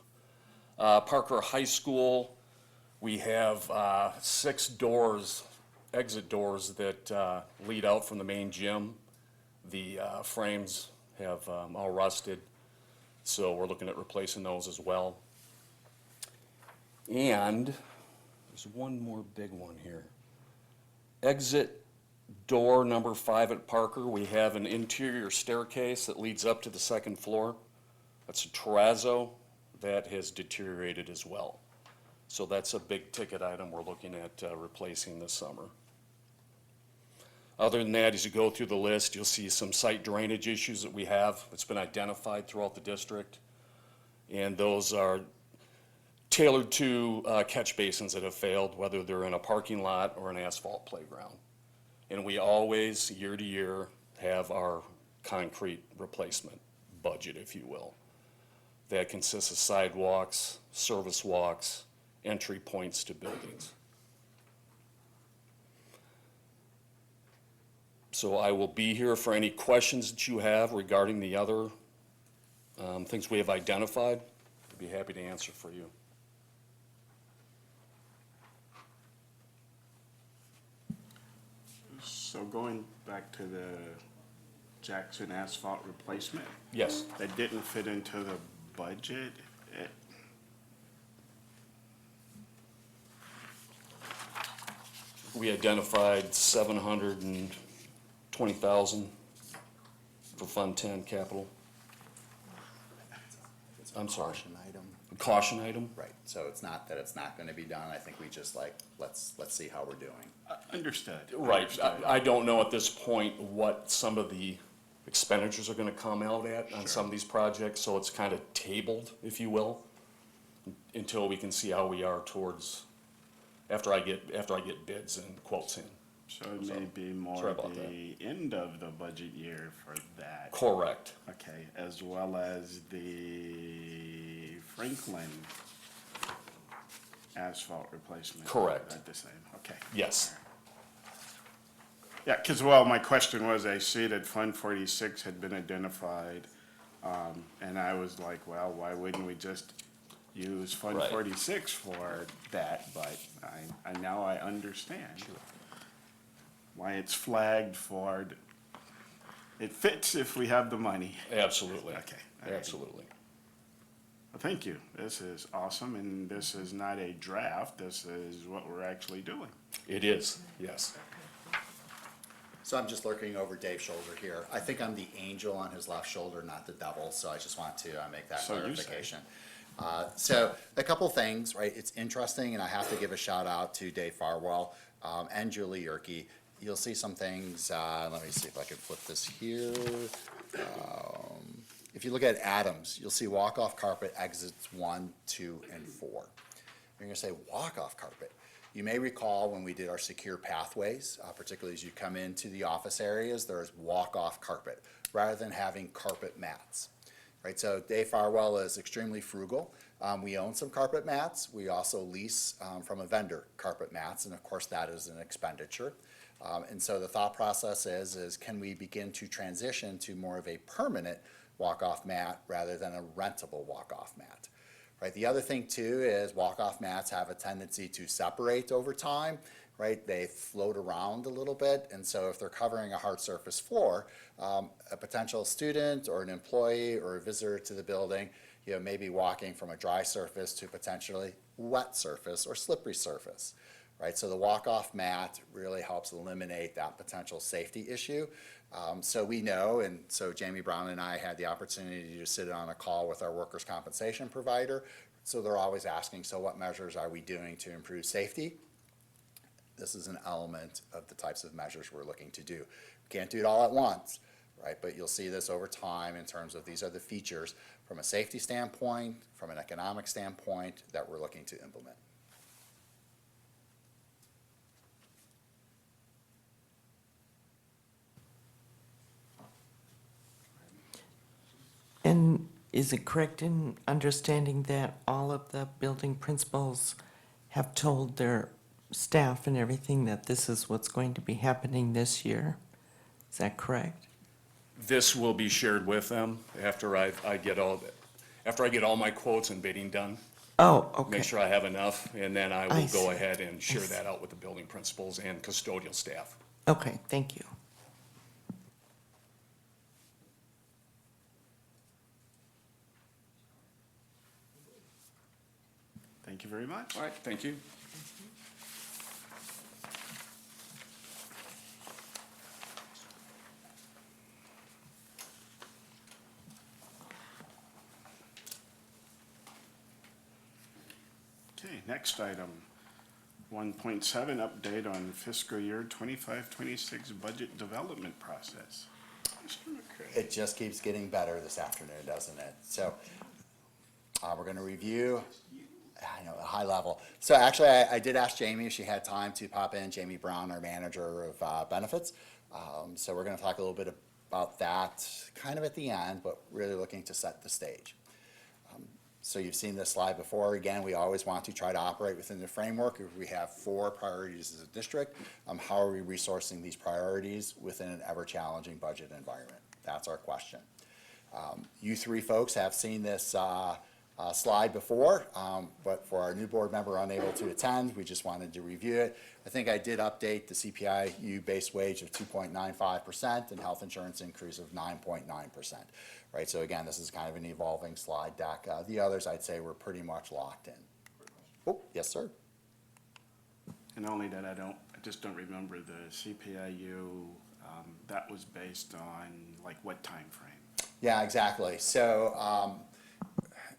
Parker High School, we have 6 doors, exit doors that lead out from the main gym. The frames have all rusted, so we're looking at replacing those as well. And there's one more big one here. Exit door number 5 at Parker, we have an interior staircase that leads up to the 2nd floor. That's a terrazzo that has deteriorated as well. So that's a big ticket item we're looking at replacing this summer. Other than that, as you go through the list, you'll see some site drainage issues that we have. It's been identified throughout the district. And those are tailored to catch basins that have failed, whether they're in a parking lot or an asphalt playground. And we always, year to year, have our concrete replacement budget, if you will. That consists of sidewalks, service walks, entry points to buildings. So I will be here for any questions that you have regarding the other things we have identified. I'd be happy to answer for you. So going back to the Jackson asphalt replacement, Yes. that didn't fit into the budget. We identified 720,000 for Fund 10 capital. I'm sorry. Caution item. Caution item? Right, so it's not that it's not gonna be done, I think we just like, let's see how we're doing. Understood. Right. Understood. I don't know at this point what some of the expenditures are gonna come out at on some of these projects, so it's kind of tabled, if you will, until we can see how we are towards, after I get bids and quotes in. So it may be sorry more about the end of the budget year for that. Correct. Okay, as well as the Franklin asphalt replacement. Correct. At the same, okay. Yes. Yeah, because, well, my question was, I see that Fund 46 had been identified, and I was like, well, why wouldn't we just use Fund Right. 46 for that? But I now I understand why it's flagged for, it fits if we have the money. Absolutely. Okay. All right. Absolutely. Well, thank you. This is awesome, and this is not a draft. This is what we're actually doing. It is, yes. So I'm just looking over Dave's shoulder here. I think I'm the angel on his left shoulder, not the devil, so I just want to make that So you say. clarification. So a couple things, right? It's interesting, and I have to give a shout out to Dave Farwell and Julie Yerke. You'll see some things, let me see if I can flip this here. If you look at Adams, you'll see walk-off carpet exits 1, 2, and 4. You're gonna say, walk-off carpet. You may recall when we did our secure pathways, particularly as you come into the office areas, there's walk-off carpet, rather than having carpet mats. Right, so Dave Farwell is extremely frugal. We own some carpet mats. We also lease from a vendor carpet mats, and of course that is an expenditure. And so the thought process is can we begin to transition to more of a permanent walk-off mat rather than a rentable walk-off mat? Right, the other thing too is walk-off mats have a tendency to separate over time, right? They float around a little bit, and so if they're covering a hard surface floor, a potential student or an employee or a visitor to the building, may be walking from a dry surface to potentially wet surface or slippery surface, right? So the walk-off mat really helps eliminate that potential safety issue. So we know, and so Jamie Brown and I had the opportunity to sit on a call with our workers' compensation provider. So they're always asking, so what measures are we doing to improve safety? This is an element of the types of measures we're looking to do. We can't do it all at once, right? But you'll see this over time in terms of these are the features from a safety standpoint, from an economic standpoint that we're looking to implement. And is it correct in understanding that all of the building principals have told their staff and everything that this is what's going to be happening this year? Is that correct? This will be shared with them after I get all my quotes and bidding done. Oh, okay. Make sure I have enough, and then I I will go see. ahead and share see. that out with the building principals and custodial staff. Okay, thank you. Thank you very much. All right, thank you. Okay, next item, 1.7, update on fiscal year 25-26 budget development process. Mr. McCray. It just keeps getting better this afternoon, doesn't it? So we're going to review, I know, a high level. So actually, I did ask Jamie if she had time to pop in, Jamie Brown, our manager of benefits. So we're going to talk a little bit about that kind of at the end, but really looking to set the stage. So you've seen this slide before. Again, we always want to try to operate within the framework. If we have 4 priorities as a district, how are we resourcing these priorities within an ever-challenging budget environment? That's our question. You 3 folks have seen this slide before, but for our new board member unable to attend, we just wanted to review it. I think I did update the CPI-U base wage of 2.95% and health insurance increase of 9.9%. Right, so again, this is kind of an evolving slide deck. The others, I'd say, we're pretty much locked in. Oh, yes, sir. And only that I just don't remember the CPIU, that was based on like what time frame? Yeah, exactly. So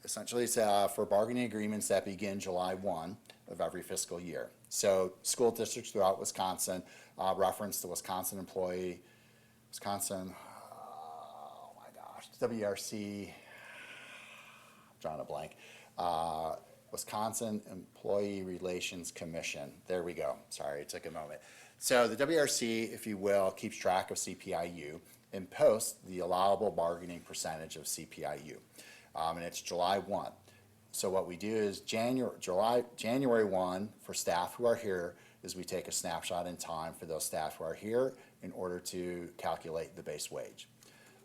essentially it's for bargaining agreements that begin July 1 of every fiscal year. So school districts throughout Wisconsin, reference the Wisconsin employee, WRC, drawing a blank, Wisconsin Employee Relations Commission. There we go. Sorry, it took a moment. So the WRC, if you will, keeps track of CPIU and posts the allowable bargaining percentage of CPIU. And it's July 1. So what we do is January 1 for staff who are here is we take a snapshot in time for those staff who are here in order to calculate the base wage.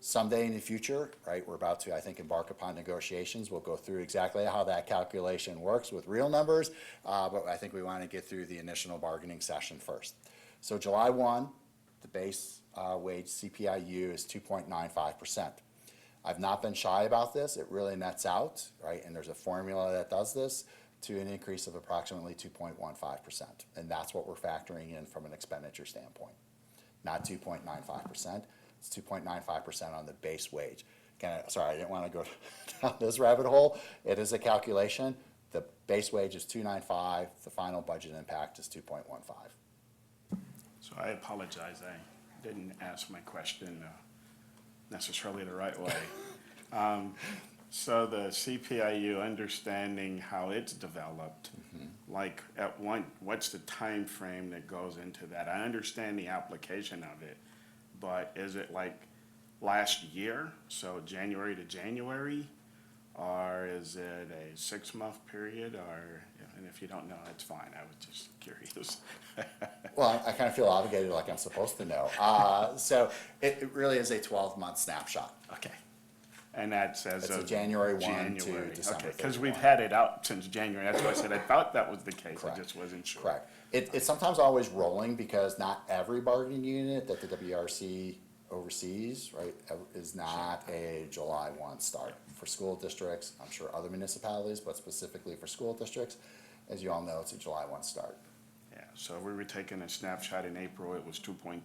Someday in the future, right, we're about to, I think, embark upon negotiations. We'll go through exactly how that calculation works with real numbers, but I think we want to get through the initial bargaining session first. So July 1, the base wage CPIU is 2.95%. I've not been shy about this. It really nets out, right, and there's a formula that does this to an increase of approximately 2.15%. And that's what we're factoring in from an expenditure standpoint, not 2.95%. It's 2.95% on the base wage. Again, sorry, I didn't want to go down this rabbit hole. It is a calculation. The base wage is 2.95. The final budget impact is 2.15. So I apologize, I didn't ask my question necessarily the right way. So the CPIU, understanding how it's developed, like what's the time frame that goes into that? I understand the application of it, but is it like last year, so January to January? Or is it a 6-month period, or, and if you don't know, that's fine, I was just curious. Well, I kind of feel obligated like I'm supposed to know. So it really is a 12-month snapshot. Okay, and that's as It's of a January 1 January. to December Okay, because 31. we've had it out since January, that's why I said I thought that was the case, I Correct. just wasn't sure. Correct. It's sometimes always rolling because not every bargaining unit that the WRC oversees, right, is not a July 1 start. For school districts, I'm sure other municipalities, but specifically for school districts, as you all know, it's a July 1 start. Yeah, so we were taking a snapshot in April, it was 2.3.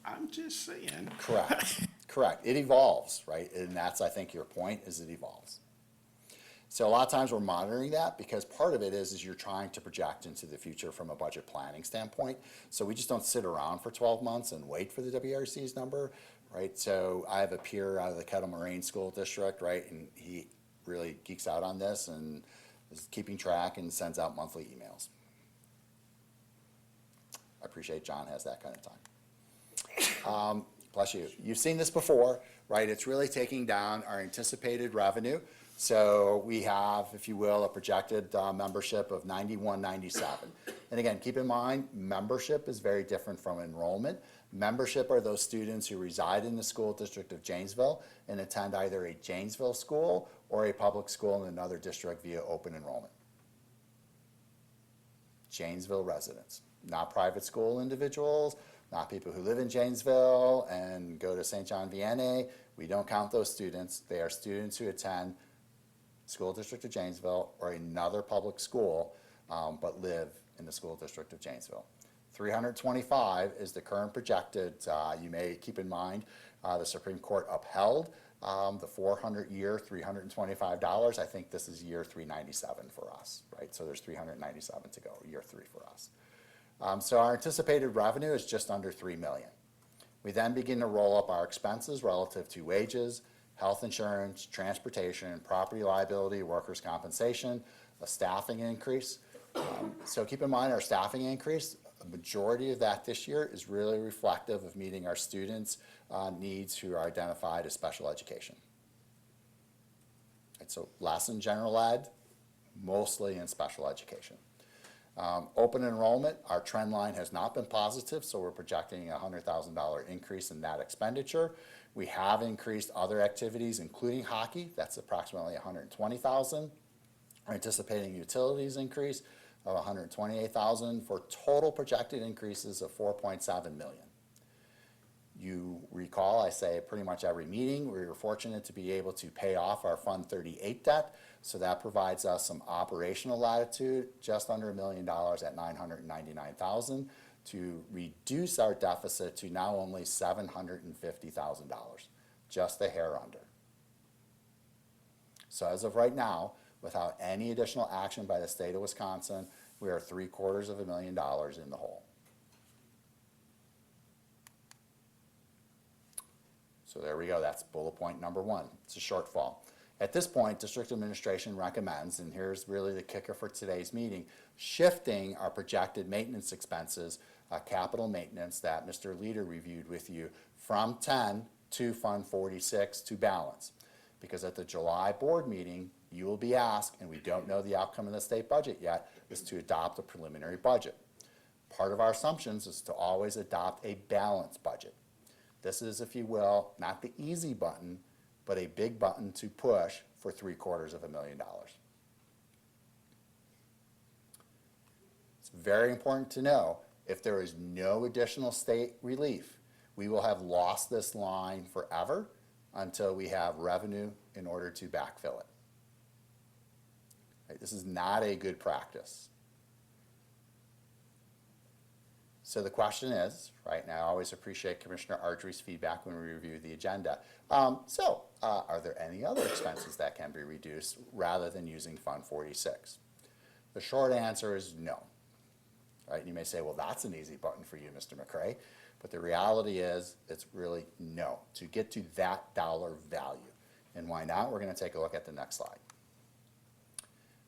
I'm just saying. Correct. Correct. It evolves, right? And that's, I think, your point, is it evolves. So a lot of times we're monitoring that because part of it is you're trying to project into the future from a budget planning standpoint. So we just don't sit around for 12 months and wait for the WRC's number, right? So I have a peer out of the Kettle Moraine School District, right? And he really geeks out on this and is keeping track and sends out monthly emails. I appreciate John has that kind of time. Bless you. You've seen this before, right? It's really taking down our anticipated revenue. So we have, if you will, a projected membership of 9197. And again, keep in mind, membership is very different from enrollment. Membership are those students who reside in the School District of Janesville and attend either a Janesville school or a public school in another district via open enrollment. Janesville residents, not private school individuals, not people who live in Janesville and go to St. John Vianney. We don't count those students. They are students who attend School District of Janesville or another public school, but live in the School District of Janesville. 325 is the current projected. You may keep in mind the Supreme Court upheld the 400-year, $325. I think this is year 397 for us, right? So there's 397 to go, year 3 for us. So our anticipated revenue is just under $3 million. We then begin to roll up our expenses relative to wages, health insurance, transportation, property liability, workers' compensation, a staffing increase. So keep in mind our staffing increase, a majority of that this year is really reflective of meeting our students' needs who are identified as special education. Right, so less in general ed, mostly in special education. Open enrollment, our trend line has not been positive, so we're projecting a $100,000 increase in that expenditure. We have increased other activities, including hockey. That's approximately $120,000. We're anticipating utilities increase of $128,000 for total projected increases of $4.7 million. You recall, I say pretty much every meeting, we were fortunate to be able to pay off our Fund 38 debt, so that provides us some operational latitude, just under $1 million at $999,000, to reduce our deficit to now only $750,000, just a hair under. So as of right now, without any additional action by the state of Wisconsin, we are $750,000 in the hole. So there we go, that's bullet point number 1. It's a shortfall. At this point, district administration recommends, and here's really the kicker for today's meeting, shifting our projected maintenance expenses, capital maintenance that Mr. Leader reviewed with you, from 10 to Fund 46 to balance. Because at the July board meeting, you will be asked, and we don't know the outcome of the state budget yet, is to adopt a preliminary budget. Part of our assumptions is to always adopt a balanced budget. This is, if you will, not the easy button, but a big button to push for $750,000. It's very important to know, if there is no additional state relief, we will have lost this line forever until we have revenue in order to backfill it. Right? This is not a good practice. So the question is, right now I always appreciate Commissioner Ardrey's feedback when we review the agenda. Are there any other expenses that can be reduced rather than using Fund 46? The short answer is no. Right? You may say, well, that's an easy button for you, Mr. McCray. But the reality is, it's really no, to get to that dollar value. And why not? We're going to take a look at the next slide.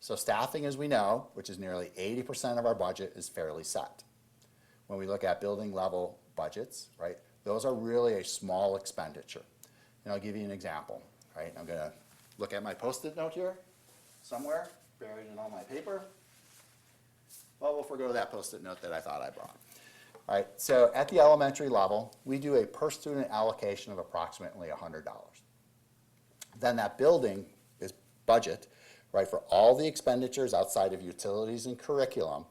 So staffing, as we know, which is nearly 80% of our budget, is fairly set. When we look at building level budgets, right, those are really a small expenditure. And I'll give you an example, right? I'm going to look at my Post-it note here, somewhere, buried in all my paper. Well, we'll forgo that Post-it note that I thought I brought. All right, so at the elementary level, we do a per student allocation of approximately $100. Then that building is budget, right, for all the expenditures outside of utilities and curriculum,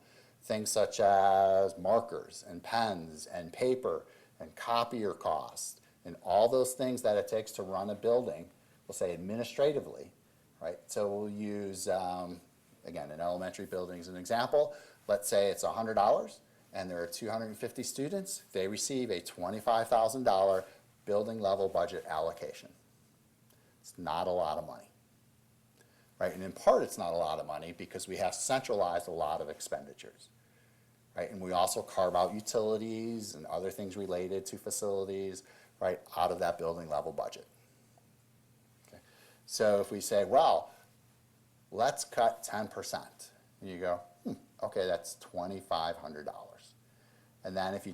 things such as markers and pens and paper and copier costs and all those things that it takes to run a building, we'll say administratively, right? So we'll use, again, an elementary building as an example. Let's say it's $100 and there are 250 students. They receive a $25,000 building level budget allocation. It's not a lot of money. Right? And in part, it's not a lot of money because we have centralized a lot of expenditures. Right? And we also carve out utilities and other things related to facilities, right, out of that building level budget. Okay. So if we say, well, let's cut 10%, and you go, okay, that's $2,500. And then if you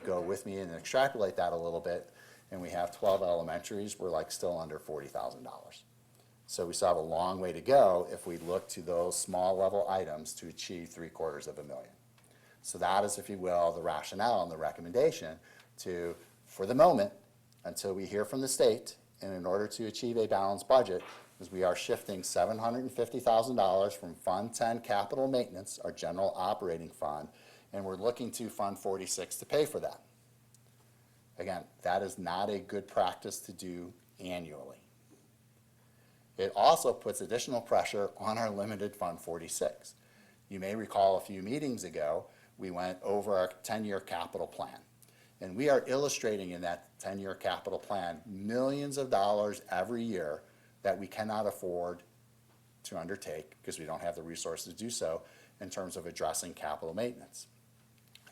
go with me and extrapolate that a little bit, and we have 12 elementaries, we're like still under $40,000. So we still have a long way to go if we look to those small level items to achieve $750,000. So that is, if you will, the rationale and the recommendation to, for the moment, until we hear from the state, and in order to achieve a balanced budget, is we are shifting $750,000 from Fund 10 capital maintenance, our general operating fund, and we're looking to Fund 46 to pay for that. Again, that is not a good practice to do annually. It also puts additional pressure on our limited Fund 46. You may recall a few meetings ago, we went over our 10-year capital plan. And we are illustrating in that 10-year capital plan millions of dollars every year that we cannot afford to undertake because we don't have the resources to do so in terms of addressing capital maintenance.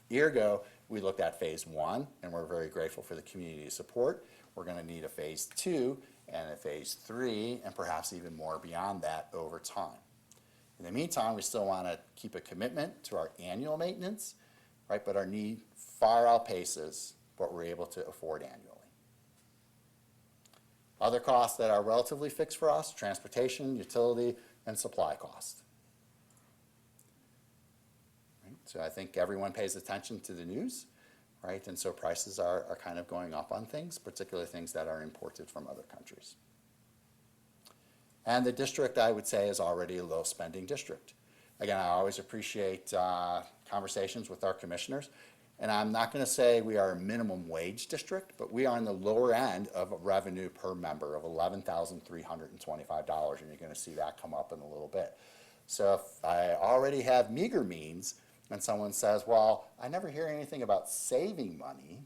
A year ago, we looked at phase 1, and we're very grateful for the community support. We're going to need a phase 2 and a phase 3, and perhaps even more beyond that over time. In the meantime, we still want to keep a commitment to our annual maintenance, right? But our need far outpaces what we're able to afford annually. Other costs that are relatively fixed for us: transportation, utility, and supply cost. Right? So I think everyone pays attention to the news, right? And so prices are kind of going up on things, particularly things that are imported from other countries. And the district, I would say, is already a low spending district. Again, I always appreciate conversations with our commissioners. And I'm not going to say we are a minimum wage district, but we are on the lower end of revenue per member of $11,325, and you're going to see that come up in a little bit. So if I already have meager means, and someone says, well, I never hear anything about saving money,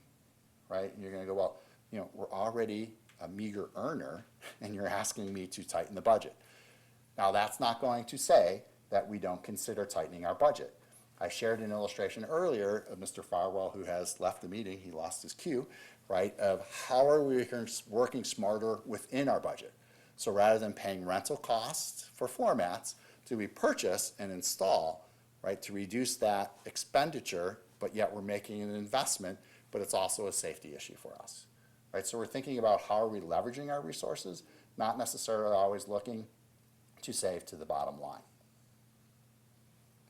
right? And you're going to go, well, you know, we're already a meager earner, and you're asking me to tighten the budget. Now, that's not going to say that we don't consider tightening our budget. I shared an illustration earlier of Mr. Farwell, who has left the meeting. He lost his cue, right, of how are we working smarter within our budget. So rather than paying rental costs for floor mats, do we purchase and install, right, to reduce that expenditure, but yet we're making an investment, but it's also a safety issue for us, right? So we're thinking about how are we leveraging our resources, not necessarily always looking to save to the bottom line,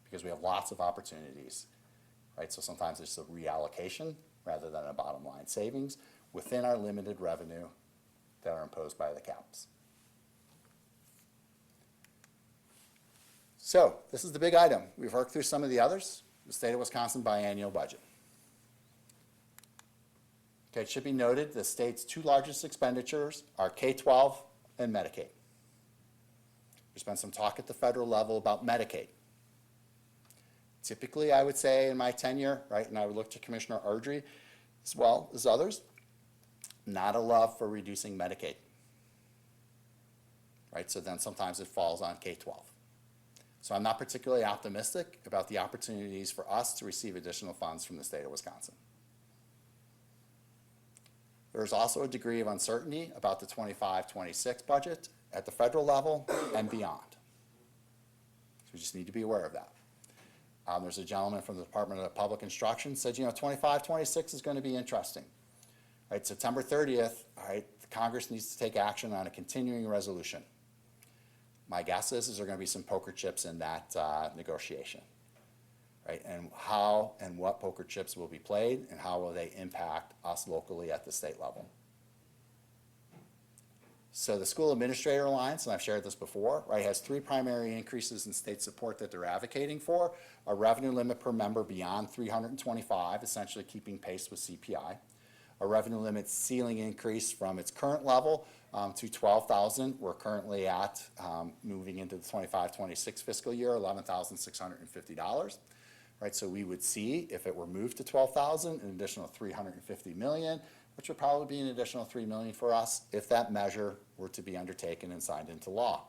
because we have lots of opportunities, right? So sometimes it's a reallocation rather than a bottom line savings within our limited revenue that are imposed by the caps. So this is the big item. We've worked through some of the others. The state of Wisconsin biannual budget. Okay, it should be noted the state's two largest expenditures are K-12 and Medicaid. There's been some talk at the federal level about Medicaid. Typically, I would say in my tenure, right, and I would look to Commissioner Ardrey as well as others, not a love for reducing Medicaid, right? So then sometimes it falls on K-12. So I'm not particularly optimistic about the opportunities for us to receive additional funds from the state of Wisconsin. There's also a degree of uncertainty about the 25-26 budget at the federal level and beyond. So we just need to be aware of that. There's a gentleman from the Department of Public Instruction said, you know, 25-26 is going to be interesting. Right, September 30th, all right, the Congress needs to take action on a continuing resolution. My guess is there going to be some poker chips in that negotiation, right? And how and what poker chips will be played and how will they impact us locally at the state level. So the School Administrator Alliance, and I've shared this before, right, has three primary increases in state support that they're advocating for: a revenue limit per member beyond 325, essentially keeping pace with CPI; a revenue limit ceiling increase from its current level to $12,000. We're currently at, moving into the 25-26 fiscal year, $11,650. Right, so we would see, if it were moved to $12,000, an additional $350 million, which would probably be an additional $3 million for us if that measure were to be undertaken and signed into law.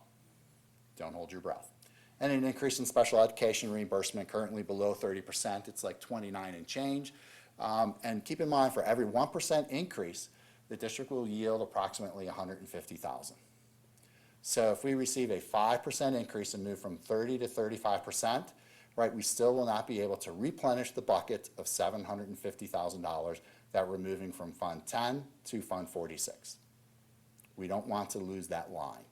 Don't hold your breath. And an increase in special education reimbursement, currently below 30%. It's like 29 and change. And keep in mind, for every 1% increase, the district will yield approximately $150,000. So if we receive a 5% increase and move from 30 to 35%, right, we still will not be able to replenish the bucket of $750,000 that we're moving from Fund 10 to Fund 46. We don't want to lose that line.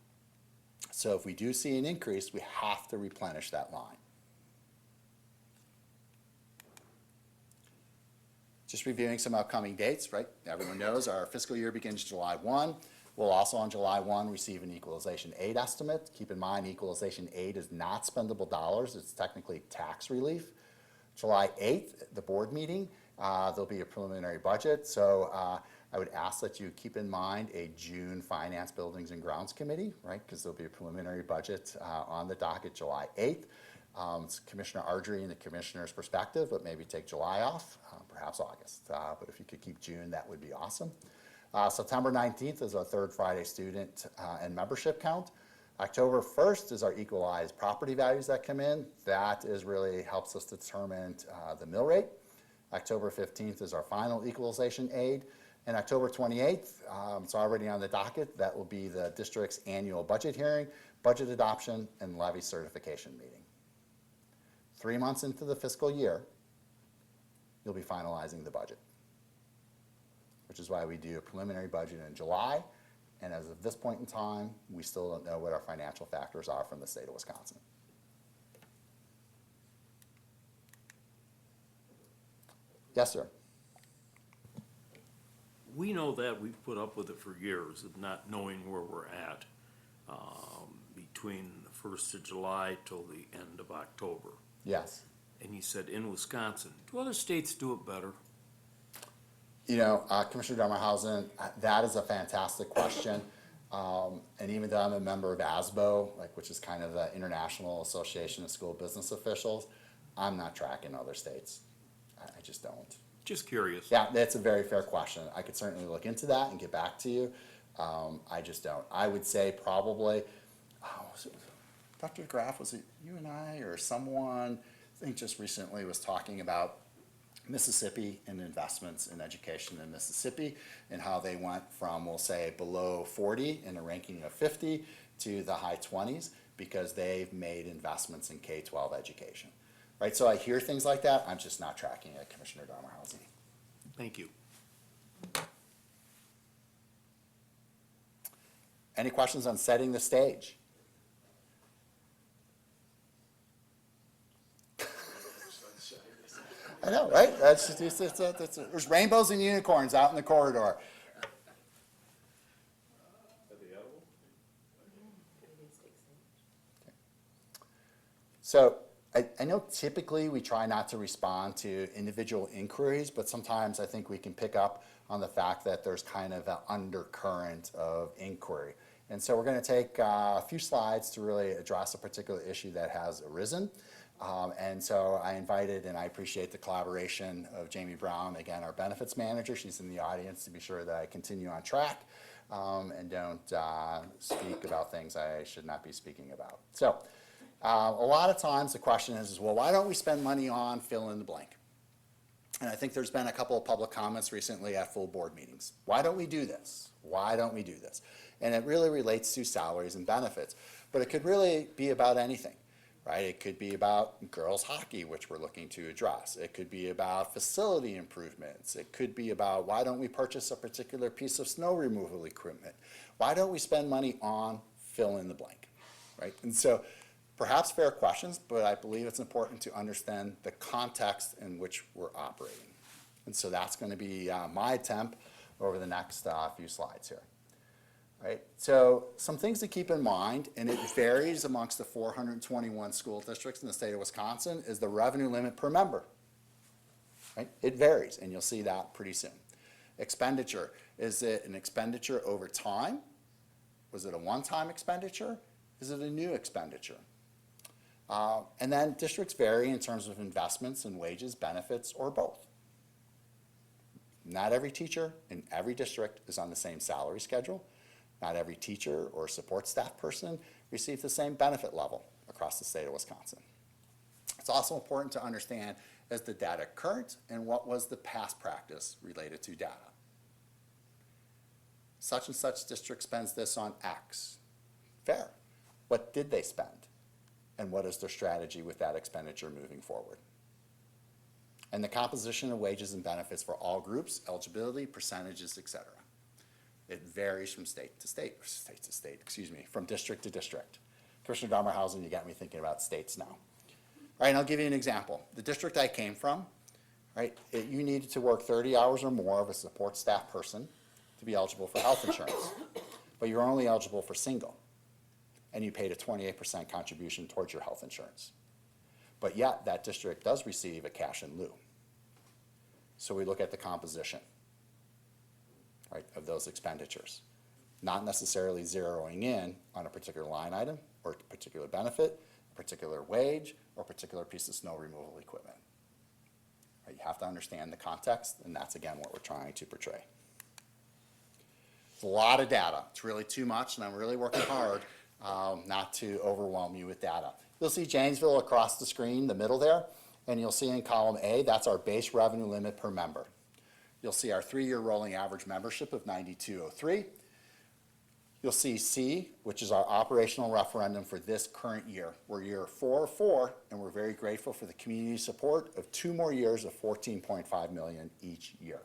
So if we do see an increase, we have to replenish that line. Just reviewing some upcoming dates, right? Everyone knows our fiscal year begins July 1. We'll also on July 1 receive an equalization aid estimate. Keep in mind, equalization aid is not spendable dollars. It's technically tax relief. July 8th, the board meeting, there'll be a preliminary budget. So I would ask that you keep in mind a June Finance, Buildings, and Grounds Committee, right? Because there'll be a preliminary budget on the docket July 8th. It's Commissioner Ardrey and the Commissioner's perspective, but maybe take July off, perhaps August. But if you could keep June, that would be awesome. September 19th is our third Friday student and membership count. October 1st is our equalized property values that come in. That is really helps us determine the mill rate. October 15th is our final equalization aid. And October 28th, it's already on the docket, that will be the district's annual budget hearing, budget adoption, and levy certification meeting. 3 months into the fiscal year, you'll be finalizing the budget, which is why we do a preliminary budget in July. And as of this point in time, we still don't know what our financial factors are from the state of Wisconsin. Yes, sir. We know that we've put up with it for years of not knowing where we're at between the 1st of July till the end of October. Yes. And you said in Wisconsin. Do other states do it better? You know, Commissioner Dummerhausen, that is a fantastic question. And even though I'm a member of ASBO, which is kind of the International Association of School Business Officials, I'm not tracking other states. I just don't. Just curious. Yeah, that's a very fair question. I could certainly look into that and get back to you. I just don't. I would say probably, Dr. Graff, was it you and I or someone, I think just recently was talking about Mississippi and investments in education in Mississippi and how they went from, we'll say, below 40 in a ranking of 50 to the high 20s because they've made investments in K-12 education. Right, so I hear things like that. I'm just not tracking it, Commissioner Dummerhausen. Thank you. Any questions on setting the stage? I know, right? There's rainbows and unicorns out in the corridor. So I know typically we try not to respond to individual inquiries, but sometimes I think we can pick up on the fact that there's kind of an undercurrent of inquiry. And so we're going to take a few slides to really address a particular issue that has arisen. And so I invited, and I appreciate the collaboration of Jamie Brown, again, our benefits manager. She's in the audience to be sure that I continue on track and don't speak about things I should not be speaking about. So a lot of times the question is, well, why don't we spend money on fill in the blank? And I think there's been a couple of public comments recently at full board meetings. Why don't we do this? Why don't we do this? And it really relates to salaries and benefits, but it could really be about anything, right? It could be about girls hockey, which we're looking to address. It could be about facility improvements. It could be about why don't we purchase a particular piece of snow removal equipment? Why don't we spend money on fill in the blank, right? And so perhaps fair questions, but I believe it's important to understand the context in which we're operating. And so that's going to be my attempt over the next few slides here. Right? So some things to keep in mind, and it varies amongst the 421 school districts in the state of Wisconsin, is the revenue limit per member. Right? It varies, and you'll see that pretty soon. Expenditure. Is it an expenditure over time? Was it a one-time expenditure? Is it a new expenditure? And then districts vary in terms of investments in wages, benefits, or both. Not every teacher in every district is on the same salary schedule. Not every teacher or support staff person receives the same benefit level across the state of Wisconsin. It's also important to understand Is the data current, and what was the past practice related to data? Such and such district spends this on X. Fair. What did they spend? And what is their strategy with that expenditure moving forward? And the composition of wages and benefits for all groups, eligibility, percentages, et cetera. It varies from state to state, from district to district. Commissioner Darmerhausen, you got me thinking about states now. All right, and I'll give you an example. The district I came from, right, you needed to work 30 hours or more of a support staff person to be eligible for health insurance. But you're only eligible for single, and you paid a 28% contribution towards your health insurance. But yet, that district does receive a cash in lieu. So we look at the composition, right, of those expenditures, not necessarily zeroing in on a particular line item or a particular benefit, a particular wage, or a particular piece of snow removal equipment. Right, you have to understand the context, and that's, again, what we're trying to portray. It's a lot of data. It's really too much, and I'm really working hard not to overwhelm you with data. You'll see Janesville across the screen, the middle there, and you'll see in column A, that's our base revenue limit per member. You'll see our 3-year rolling average membership of 9203. You'll see C, which is our operational referendum for this current year. We're year 4 of 4, and we're very grateful for the community support of 2 more years of $14.5 million each year.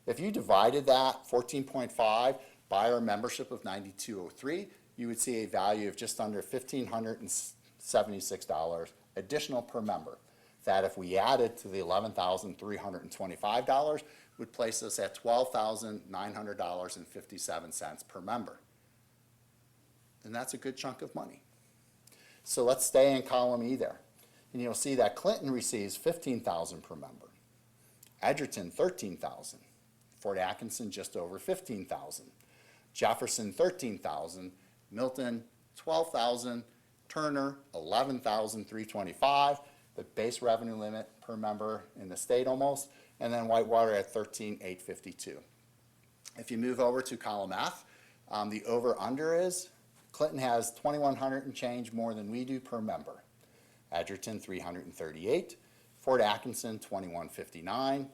If you divided that 14.5 by our membership of 9203, you would see a value of just under $1,576 additional per member. That, if we added to the $11,325, would place us at $12,900.57 per member. And that's a good chunk of money. So let's stay in column E there. And you'll see that Clinton receives $15,000 per member, Edgerton $13,000, Fort Atkinson just over $15,000, Jefferson $13,000, Milton $12,000, Turner $11,325, the base revenue limit per member in the state almost, and then Whitewater at $13,852. If you move over to column F, the over-under is Clinton has 2,100 and change more than we do per member. Edgerton 338, Fort Atkinson 2,159,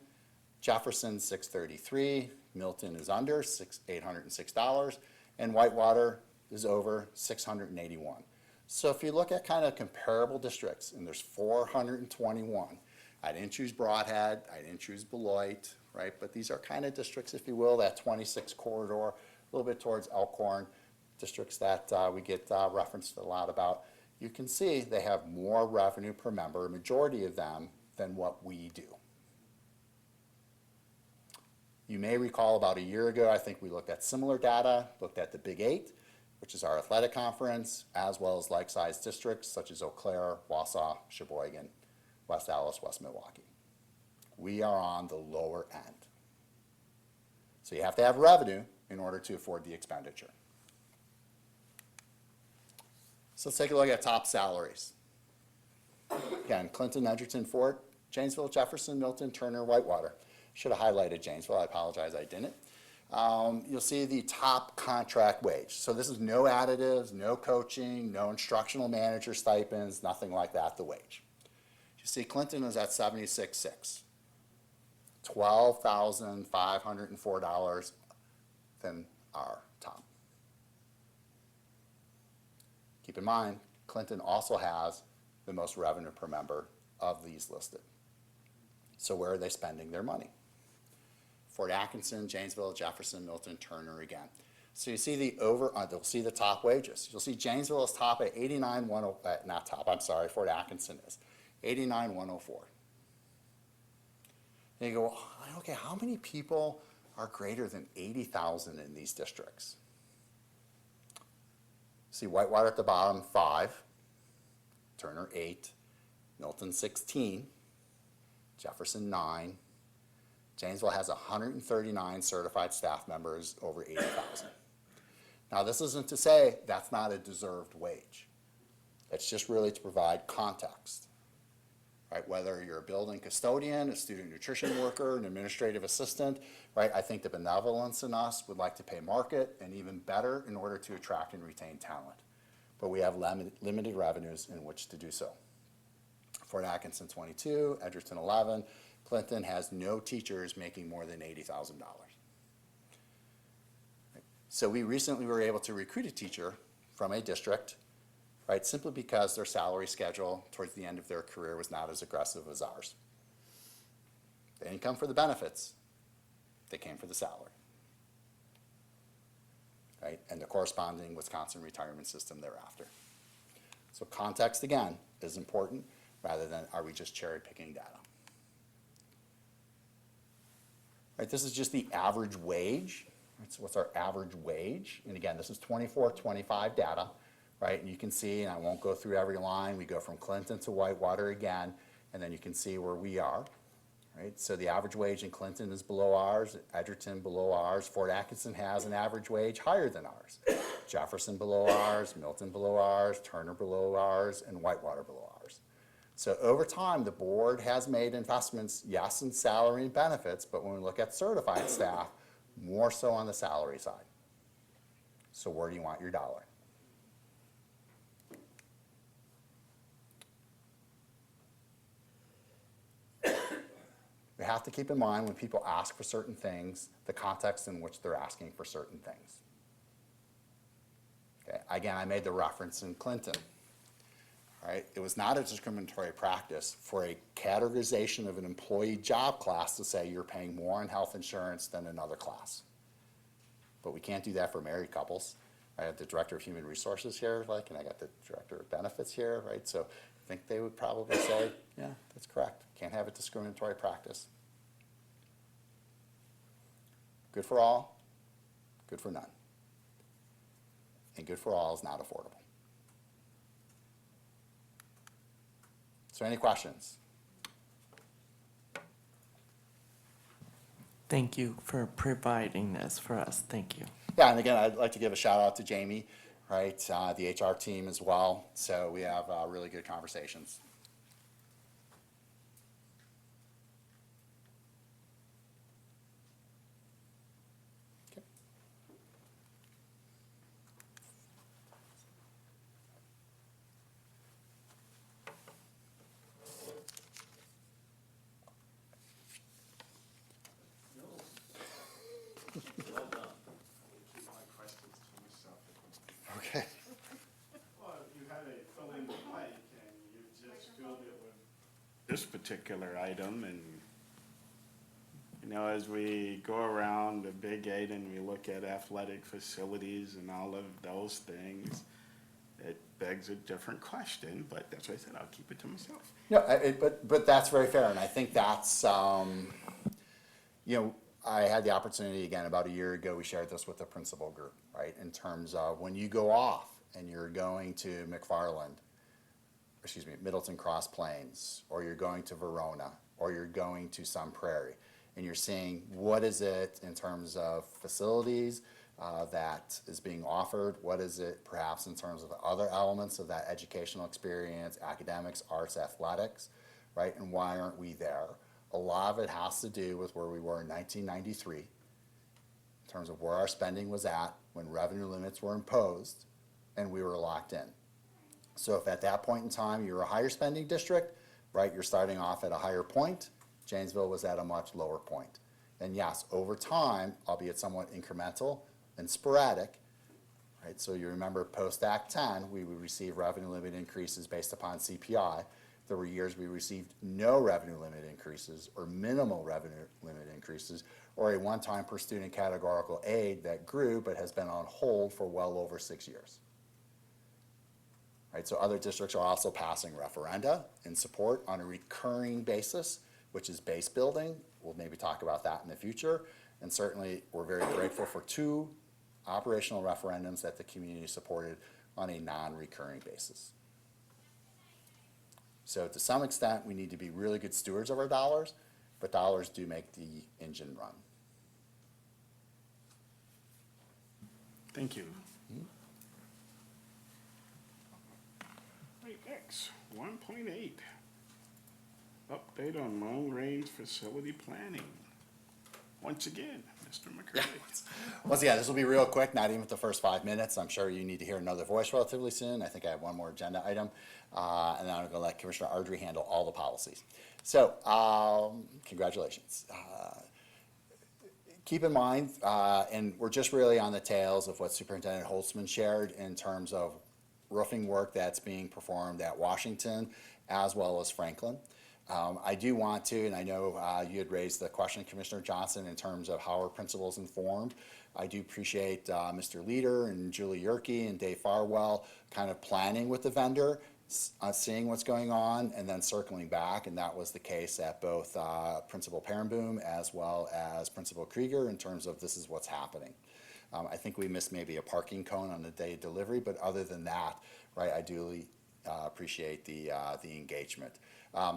Jefferson 633, Milton is under $806, and Whitewater is over 681. So if you look at kind of comparable districts, and there's 421, I didn't choose Broadhead, I didn't choose Beloit, right? But these are kind of districts, if you will, that 26 corridor, a little bit towards Elkhorn, districts that we get referenced a lot about. You can see they have more revenue per member, a majority of them, than what we do. You may recall about a year ago, I think we looked at similar data, looked at the Big 8, which is our athletic conference, as well as like-sized districts such as Eau Claire, Wausau, Sheboygan, West Allis, West Milwaukee. We are on the lower end. So you have to have revenue in order to afford the expenditure. So let's take a look at top salaries. Again, Clinton, Edgerton, Fort, Janesville, Jefferson, Milton, Turner, Whitewater. Should have highlighted Janesville, I apologize I didn't. You'll see the top contract wage. So this is no additives, no coaching, no instructional manager stipends, nothing like that, the wage. You see Clinton is at $76,600, $12,504 than our top. Keep in mind, Clinton also has the most revenue per member of these listed. So where are they spending their money? Fort Atkinson, Janesville, Jefferson, Milton, Turner again. So you see the you'll see the top wages. You'll see Janesville is top at Fort Atkinson is $89,104. And you go, well, okay, how many people are greater than 80,000 in these districts? See Whitewater at the bottom, 5, Turner 8, Milton 16, Jefferson 9, Janesville has 139 certified staff members over 80,000. Now this isn't to say that's not a deserved wage. It's just really to provide context, right? Whether you're a building custodian, a student nutrition worker, an administrative assistant, right? I think the benevolence in us would like to pay market and even better in order to attract and retain talent. But we have limited revenues in which to do so. Fort Atkinson 22, Edgerton 11. Clinton has no teachers making more than $80,000. So we recently were able to recruit a teacher from a district, right, simply because their salary schedule towards the end of their career was not as aggressive as ours. They didn't come for the benefits, they came for the salary, right, and the corresponding Wisconsin retirement system thereafter. So context, again, is important rather than are we just cherry picking data. Right, this is just the average wage. Right, so what's our average wage? And again, this is 24-25 data, right? And you can see, and I won't go through every line, we go from Clinton to Whitewater again, and then you can see where we are. Right, so the average wage in Clinton is below ours, Edgerton below ours, Fort Atkinson has an average wage higher than ours, Jefferson below ours, Milton below ours, Turner below ours, and Whitewater below ours. So over time, the board has made investments, yes, in salary and benefits, but when we look at certified staff, more so on the salary side. So where do you want your dollar? We have to keep in mind when people ask for certain things, the context in which they're asking for certain things. Okay. Again, I made the reference in Clinton. Right? It was not a discriminatory practice for a categorization of an employee job class to say you're paying more on health insurance than another class. But we can't do that for married couples. I have the director of human resources here, and I got the director of benefits here, right? So I think they would probably say, yeah, that's correct. Can't have a discriminatory practice. Good for all, good for none. And good for all is not affordable. So any questions? Thank you for providing this for us. Thank you. Yeah, and again, I'd like to give a shout out to Jamie, right, the HR team as well. So we have really good conversations. Okay. Keep my questions to myself. Okay. Well, you had a fill in the blank and you just filled it with this particular item, and as we go around the Big Eight and we look at athletic facilities and all of those things, it begs a different question, but that's why I said I'll keep it to myself. No, but that's very fair, and I think that's, I had the opportunity, again, about a year ago, we shared this with the principal group, right, in terms of when you go off and you're going to Middleton Cross Plains, or you're going to Verona, or you're going to Sun Prairie, and you're seeing what is it in terms of facilities that is being offered, what is it perhaps in terms of other elements of that educational experience, academics, arts, athletics, right, and why aren't we there? A lot of it has to do with where we were in 1993 in terms of where our spending was at when revenue limits were imposed and we were locked in. So if at that point in time you're a higher spending district, right, you're starting off at a higher point, Janesville was at a much lower point. And yes, over time, albeit somewhat incremental and sporadic, right, so you remember post-Act 10, we would receive revenue limit increases based upon CPI. There were years we received no revenue limit increases or minimal revenue limit increases, or a one-time per student categorical aid that grew but has been on hold for well over 6 years. Right, so other districts are also passing referenda in support on a recurring basis, which is base building. We'll maybe talk about that in the future. And certainly we're very grateful for 2 operational referendums that the community supported on a non-recurring basis. So to some extent, we need to be really good stewards of our dollars, but dollars do make the engine run. Thank you. Right, next, 1.8. Update on long-range facility planning. once again, Mr. McCurdy. Once again, this will be real quick, not even the first 5 minutes. I'm sure you need to hear another voice relatively soon. I think I have one more agenda item. And then I'm going to let Commissioner Ardrey handle all the policies. So, congratulations. Keep in mind, and we're just really on the tails of what Superintendent Holtzman shared in terms of roofing work that's being performed at Washington as well as Franklin. I do want to, and I know you had raised the question, Commissioner Johnson, in terms of how are principals informed. I do appreciate Mr. Leader and Julie Yerke and Dave Farwell kind of planning with the vendor, seeing what's going on, and then circling back, and that was the case at both Principal Perenboom as well as Principal Krieger in terms of this is what's happening. I think we missed maybe a parking cone on the day of delivery, but other than that, right, I do appreciate the engagement.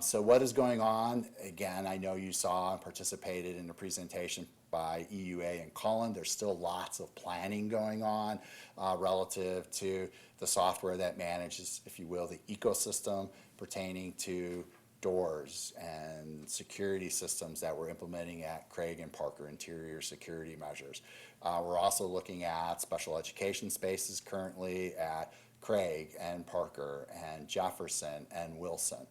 So what is going on? Again, I know you saw and participated in the presentation by EUA and Cullen. There's still lots of planning going on relative to the software that manages, if you will, the ecosystem pertaining to doors and security systems that we're implementing at Craig and Parker, interior security measures. We're also looking at special education spaces currently at Craig and Parker and Jefferson and Wilson.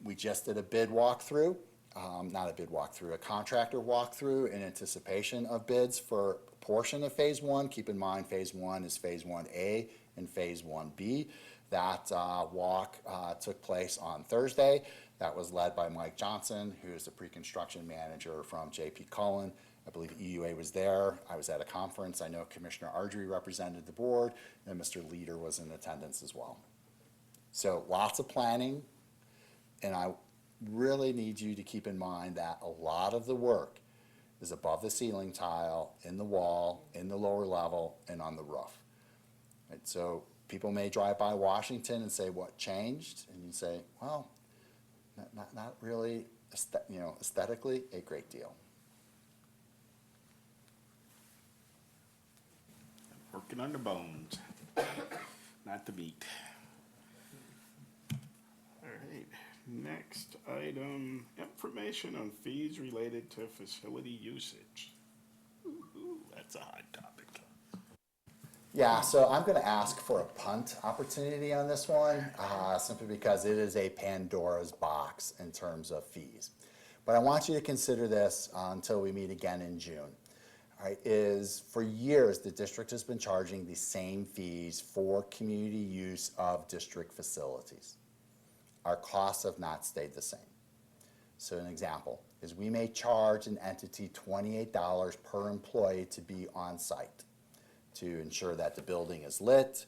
We just did a bid walkthrough, not a bid walkthrough, a contractor walkthrough in anticipation of bids for a portion of Phase 1. Keep in mind, Phase 1 is Phase 1A and Phase 1B. That walk took place on Thursday. That was led by Mike Johnson, who is the pre-construction manager from J.P. Cullen. I believe EUA was there. I was at a conference. I know Commissioner Ardrey represented the board, and Mr. Leader was in attendance as well. So lots of planning, and I really need you to keep in mind that a lot of the work is above the ceiling tile, in the wall, in the lower level, and on the roof. Right, so people may drive by Washington and say, what changed? And you say, well, not really, aesthetically, a great deal. Working on the bones, not the meat. All right, next item, information on fees related to facility usage. Ooh, that's a hot topic. Yeah, so I'm going to ask for a punt opportunity on this one, simply because it is a Pandora's box in terms of fees. But I want you to consider this until we meet again in June. All right, is for years the district has been charging the same fees for community use of district facilities. Our costs have not stayed the same. So an example is we may charge an entity $28 per employee to be on site, to ensure that the building is lit,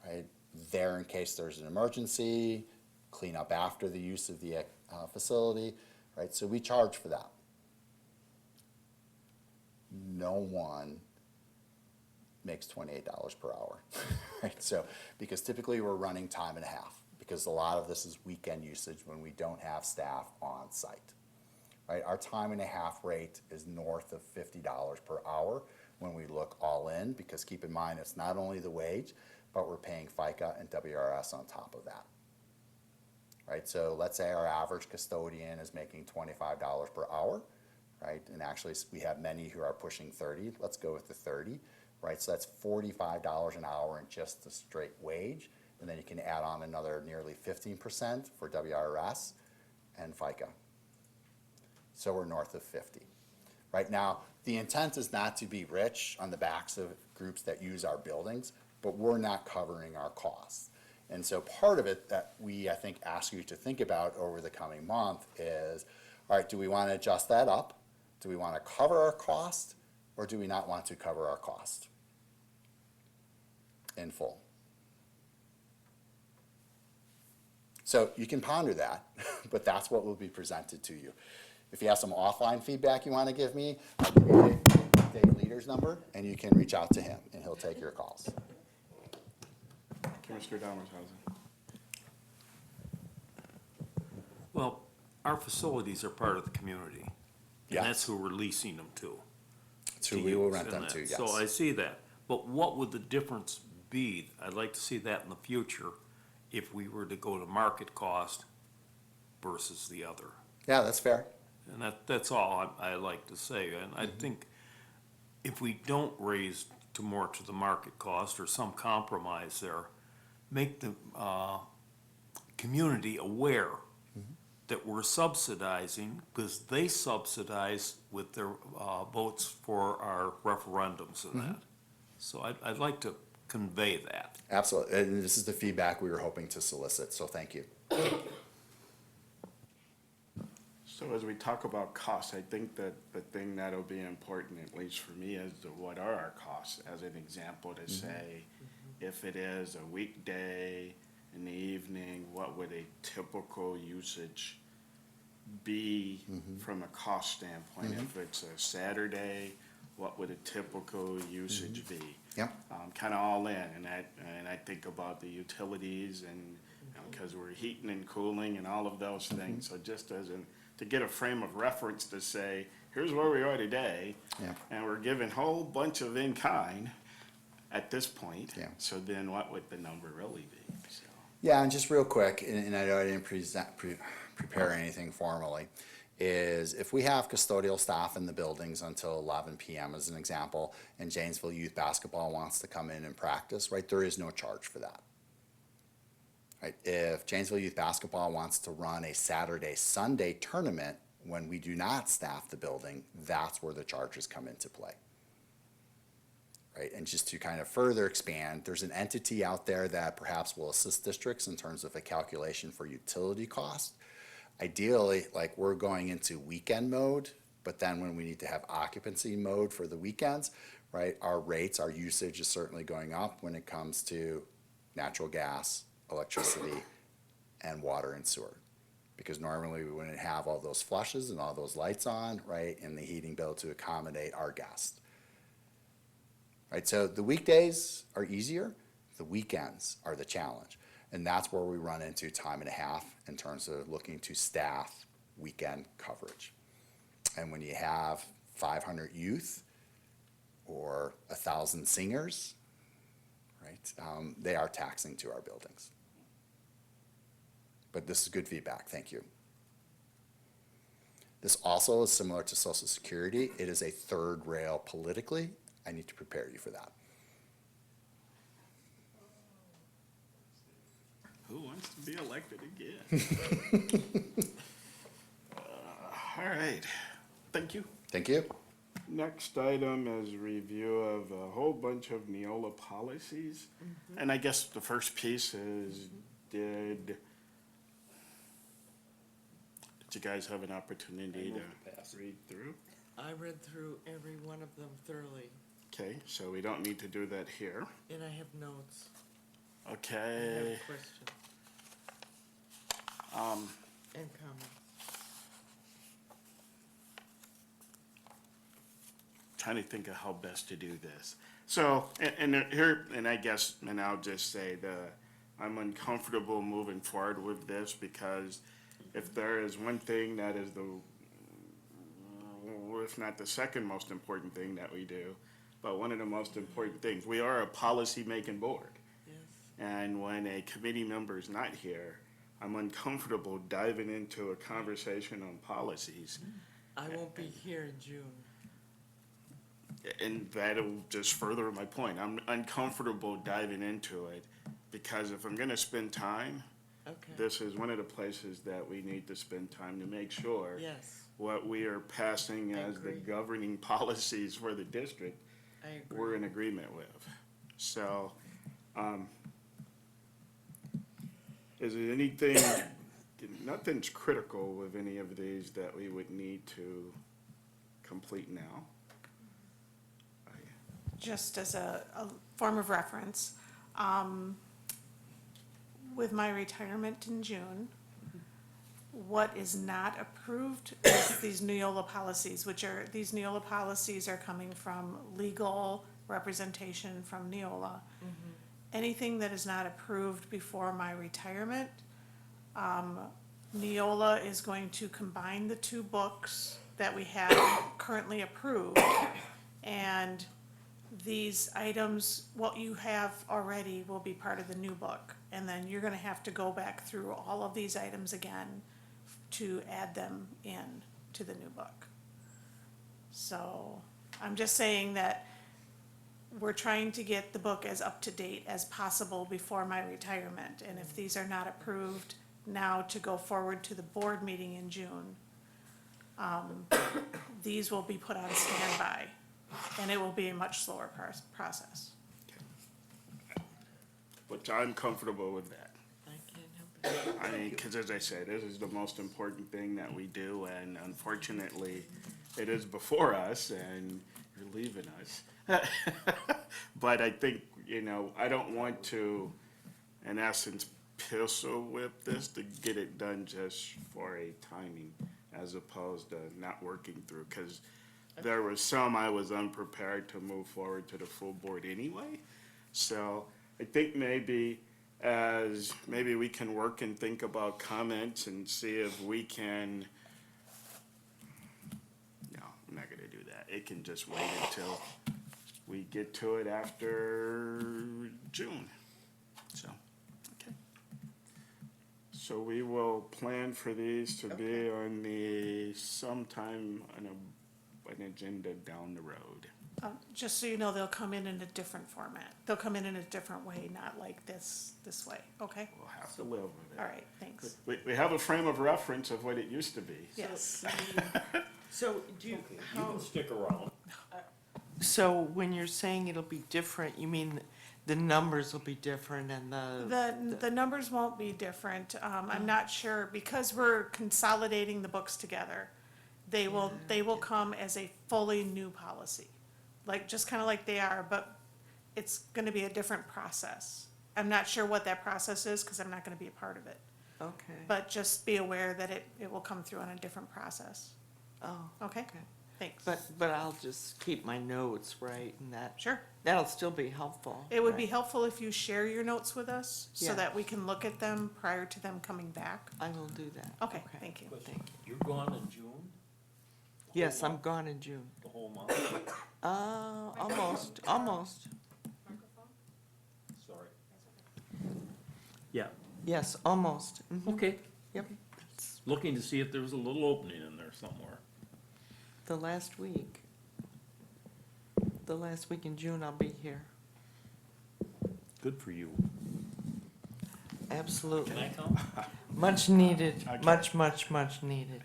right, there in case there's an emergency, clean up after the use of the facility, right? So we charge for that. No one makes $28 per hour, right? So, because typically we're running time and a half, because a lot of this is weekend usage when we don't have staff on site, right? Our time and a half rate is north of $50 per hour when we look all in, because keep in mind, it's not only the wage, but we're paying FICA and WRS on top of that, right? So let's say our average custodian is making $25 per hour, right? And actually, we have many who are pushing 30. Let's go with the 30, right? So that's $45 an hour in just the straight wage. And then you can add on another nearly 15% for WRS and FICA. So we're north of 50. Right now, the intent is not to be rich on the backs of groups that use our buildings, but we're not covering our costs. And so part of it that we, I think, ask you to think about over the coming month is, all right, do we want to adjust that up? Do we want to cover our cost, or do we not want to cover our cost in full? So you can ponder that, but that's what will be presented to you. If you have some offline feedback you want to give me, I'll give you Dave Leader's number, and you can reach out to him, and he'll take your calls. Commissioner Damershausen. Well, our facilities are part of the community. And Yes. that's who we're leasing them to. That's who we will use rent in them that. to, yes. So I see that. But what would the difference be? I'd like to see that in the future if we were to go to market cost versus the other. Yeah, that's fair. And that's all I like to say. And I think if we don't raise to more to the market cost or some compromise there, make the community aware that we're subsidizing, because they subsidize with their votes for our referendums and that. So I'd like to convey that. Absolutely, and this is the feedback we were hoping to solicit, so thank you. So as we talk about costs, I think that the thing that'll be important, at least for me, is what are our costs? As an example, to say, if it is a weekday in the evening, what would a typical usage be from a cost standpoint? If it's a Saturday, what would a typical usage be? Yep. Kind of all in, and I think about the utilities and, because we're heating and cooling and all of those things. So just to get a frame of reference to say, here's where we are today, Yeah. and we're giving a whole bunch of in-kind at this point. Yeah. So then what would the number really be? So. Yeah, and just real quick, and I know I didn't prepare anything formally, is if we have custodial staff in the buildings until 11 p.m. as an example, and Janesville Youth Basketball wants to come in and practice, right, there is no charge for that. Right? If Janesville Youth Basketball wants to run a Saturday, Sunday tournament when we do not staff the building, that's where the charges come into play. Right? And just to kind of further expand, there's an entity out there that perhaps will assist districts in terms of a calculation for utility cost. Ideally, like we're going into weekend mode, but then when we need to have occupancy mode for the weekends, right, our rates, our usage is certainly going up when it comes to natural gas, electricity, and water and sewer. Because normally we wouldn't have all those flushes and all those lights on, right, and the heating bill to accommodate our guests. Right, so the weekdays are easier, the weekends are the challenge. And that's where we run into time and a half in terms of looking to staff weekend coverage. And when you have 500 youth or 1,000 singers, right, they are taxing to our buildings. But this is good feedback, thank you. This also is similar to Social Security. It is a third rail politically. I need to prepare you for that. Who wants to be elected again? All right, thank you. Thank you. Next item is review of a whole bunch of Neola policies. And I guess the first piece is, did you guys have an opportunity to read through? I read through every one of them thoroughly, Okay, so we don't need to do that here. and I have notes. I have Okay. questions Um, and comments. trying to think of how best to do this. So, and here, and I guess, and I'll just say I'm uncomfortable moving forward with this because if there is one thing that is if not the second most important thing that we do, but one of the most important things, we are a policy-making board. Yes. And when a committee member is not here, I'm uncomfortable diving into a conversation on policies. I won't be here in June. And that'll just further my point. I'm uncomfortable diving into it because if I'm gonna spend time, Okay. this is one of the places that we need to spend time to make sure Yes, what we are passing I as the agree. governing policies for the district, I agree. we're in agreement with. So, is there anything, nothing's critical with any of these that we would need to complete now? Just as a form of reference, with my retirement in June, what is not approved is these Neola policies, these Neola policies are coming from legal representation from Neola. Anything that is not approved before my retirement, Neola is going to combine the two books that we have currently approved, and these items, what you have already will be part of the new book. And then you're gonna have to go back through all of these items again to add them in. to the new book. So I'm just saying that we're trying to get the book as up to date as possible before my retirement. And if these are not approved now to go forward to the board meeting in June, these will be put on standby, and it will be a much slower process. Which I'm comfortable with that. I mean, because as I said, this is the most important thing that we do, and unfortunately, it is before us, and you're leaving us. But I think, you know, I don't want to, in essence, pistol whip this to get it done just for a timing, as opposed to not working through, because there was some I was unprepared to move forward to the full board anyway. So I think maybe we can work and think about comments and see if we can, no, I'm not gonna do that. It can just wait until we get to it after June. So, okay. So we will plan for these to be on the sometime on an agenda down the road. Just so you know, they'll come in a different format. They'll come in a different way, not like this way, okay? We'll have to live with it. All right, thanks. We have a frame of reference of what it used to be. Yes. So do you, You can stick around. so when you're saying it'll be different, you mean the numbers will be different and The numbers won't be different. I'm not sure, because we're consolidating the books together. They will come as a fully new policy, like, just kind of like they are, but it's gonna be a different process. I'm not sure what that process is, because I'm not gonna be a part of it. Okay. But just be aware that it will come through on a different process, Oh, okay? okay. Thanks. But I'll just keep my notes, right, and that. Sure. That'll still be helpful. It would be right? helpful if you share your notes with us, so Yeah. that we can look at them prior to them coming back. I will do that. Okay, thank you. Thank you. You're gone in June, Yes, I'm gone in June. the whole month? Almost. Sorry. Yeah, Yes, almost. Mhm. okay. Yep. Looking to see if there was a little opening in there somewhere. The last week. The last week in June, I'll be here. Good for you. Absolutely. Can I come? Much needed, Okay. much needed.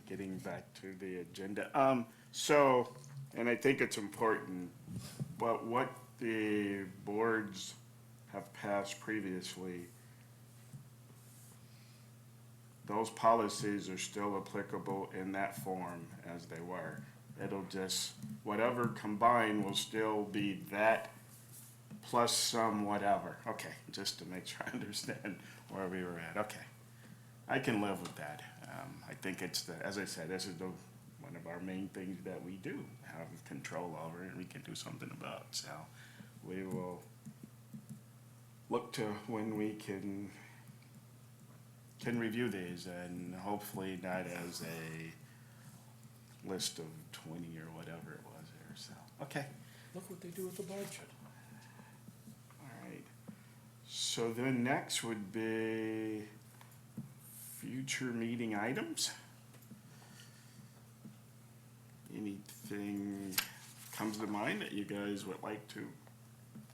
Getting back to the agenda. So, and I think it's important, but what the boards have passed previously, those policies are still applicable in that form as they were. It'll just, whatever combined will still be that plus some whatever. Okay, just to make sure I understand where we were at. Okay. I can live with that. I think it's as I said, this is one of our main things that we do have control over and we can do something about. So we will look to when we can review these, and hopefully not as a list of 20 or whatever it was there. So, okay. Look what they do with the budget. All right. So then next would be future meeting items. Anything comes to mind that you guys would like to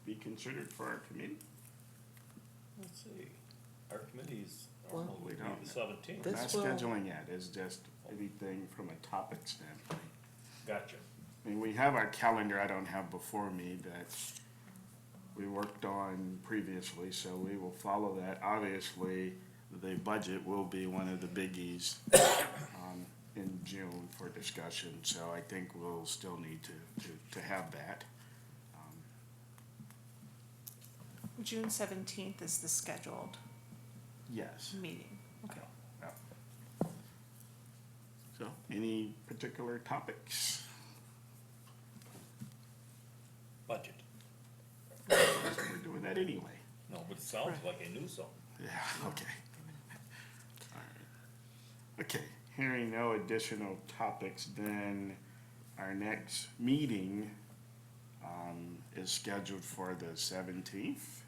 be considered for our committee? Let's see, our committees Well, normally we be don't. the 17th. This Not will- scheduling yet, it's just anything from a topic standpoint. Gotcha. I mean, we have our calendar, I don't have before me, that we worked on previously, so we will follow that. Obviously, the budget will be one of the biggies in June for discussion, so I think we'll still need to have that. June 17th is the scheduled Yes. meeting. Okay. Yep. So, any particular topics? Budget. We're doing that anyway. No, but it sounds like I knew something. Yeah, okay. All right. Okay, hearing no additional topics, then our next meeting is scheduled for the 17th.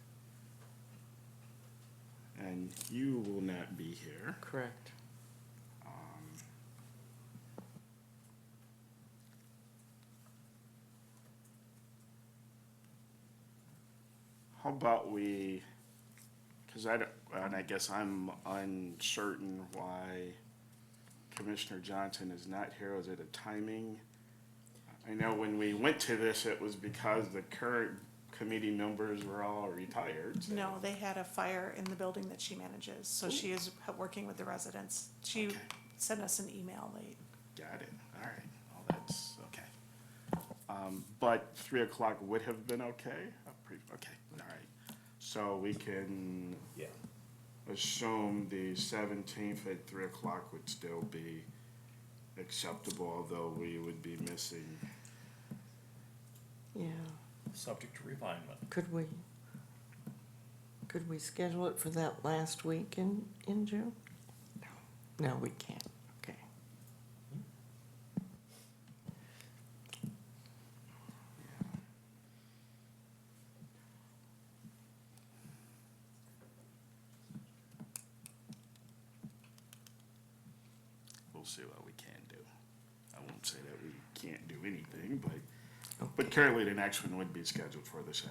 And you will not be here. Correct. how about we, because I don't, and I guess I'm uncertain why Commissioner Johnson is not here. Was it a timing? I know when we went to this, it was because the current committee members were all retired. So. No, they had a fire in the building that she manages, so she is working with the residents. She Okay. sent us an email late. Got it. All right. Well, that's okay. But 3 o'clock would have been okay? Okay, all right. So we can Yeah. assume the 17th at 3 o'clock would still be acceptable, although we would be missing. Yeah, Subject to refinement. could we schedule it for that last week in June? No, we can't, okay. We'll see what we can do. I won't say that we can't do anything, but currently the next one would be scheduled for the 17th.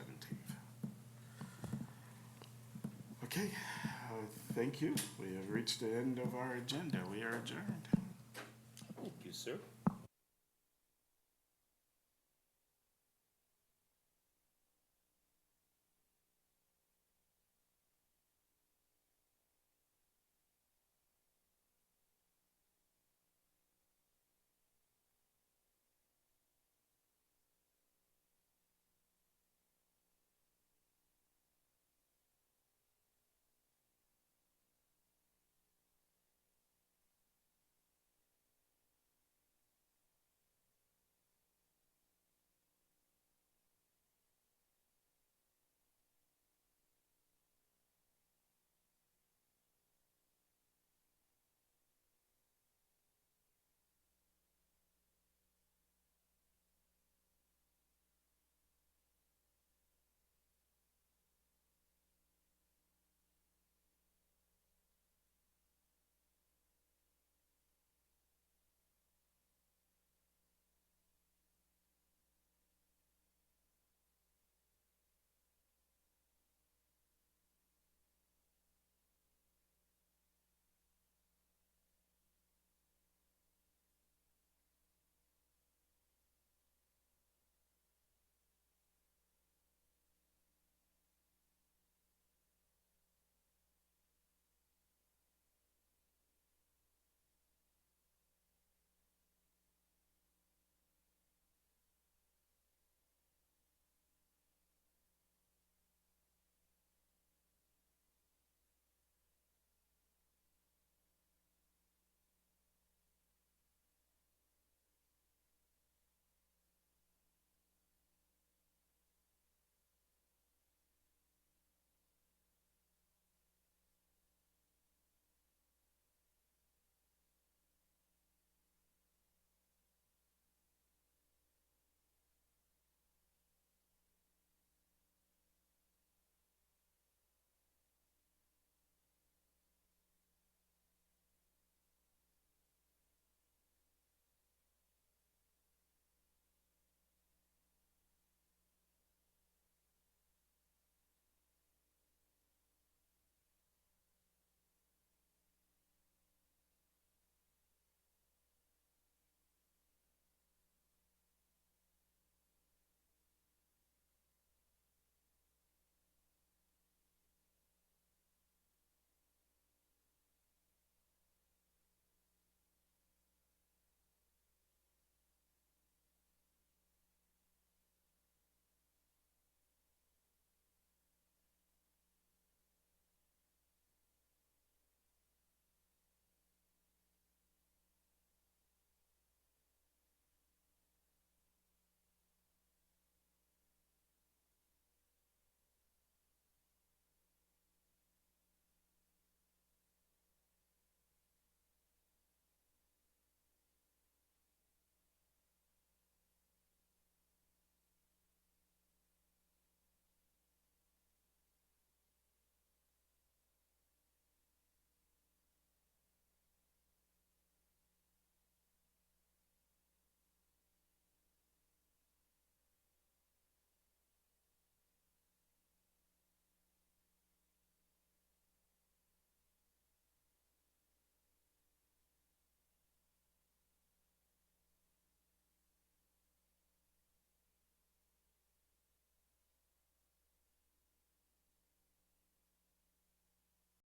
Okay, thank you. We have reached the end of our agenda. We are adjourned. Thank you, sir.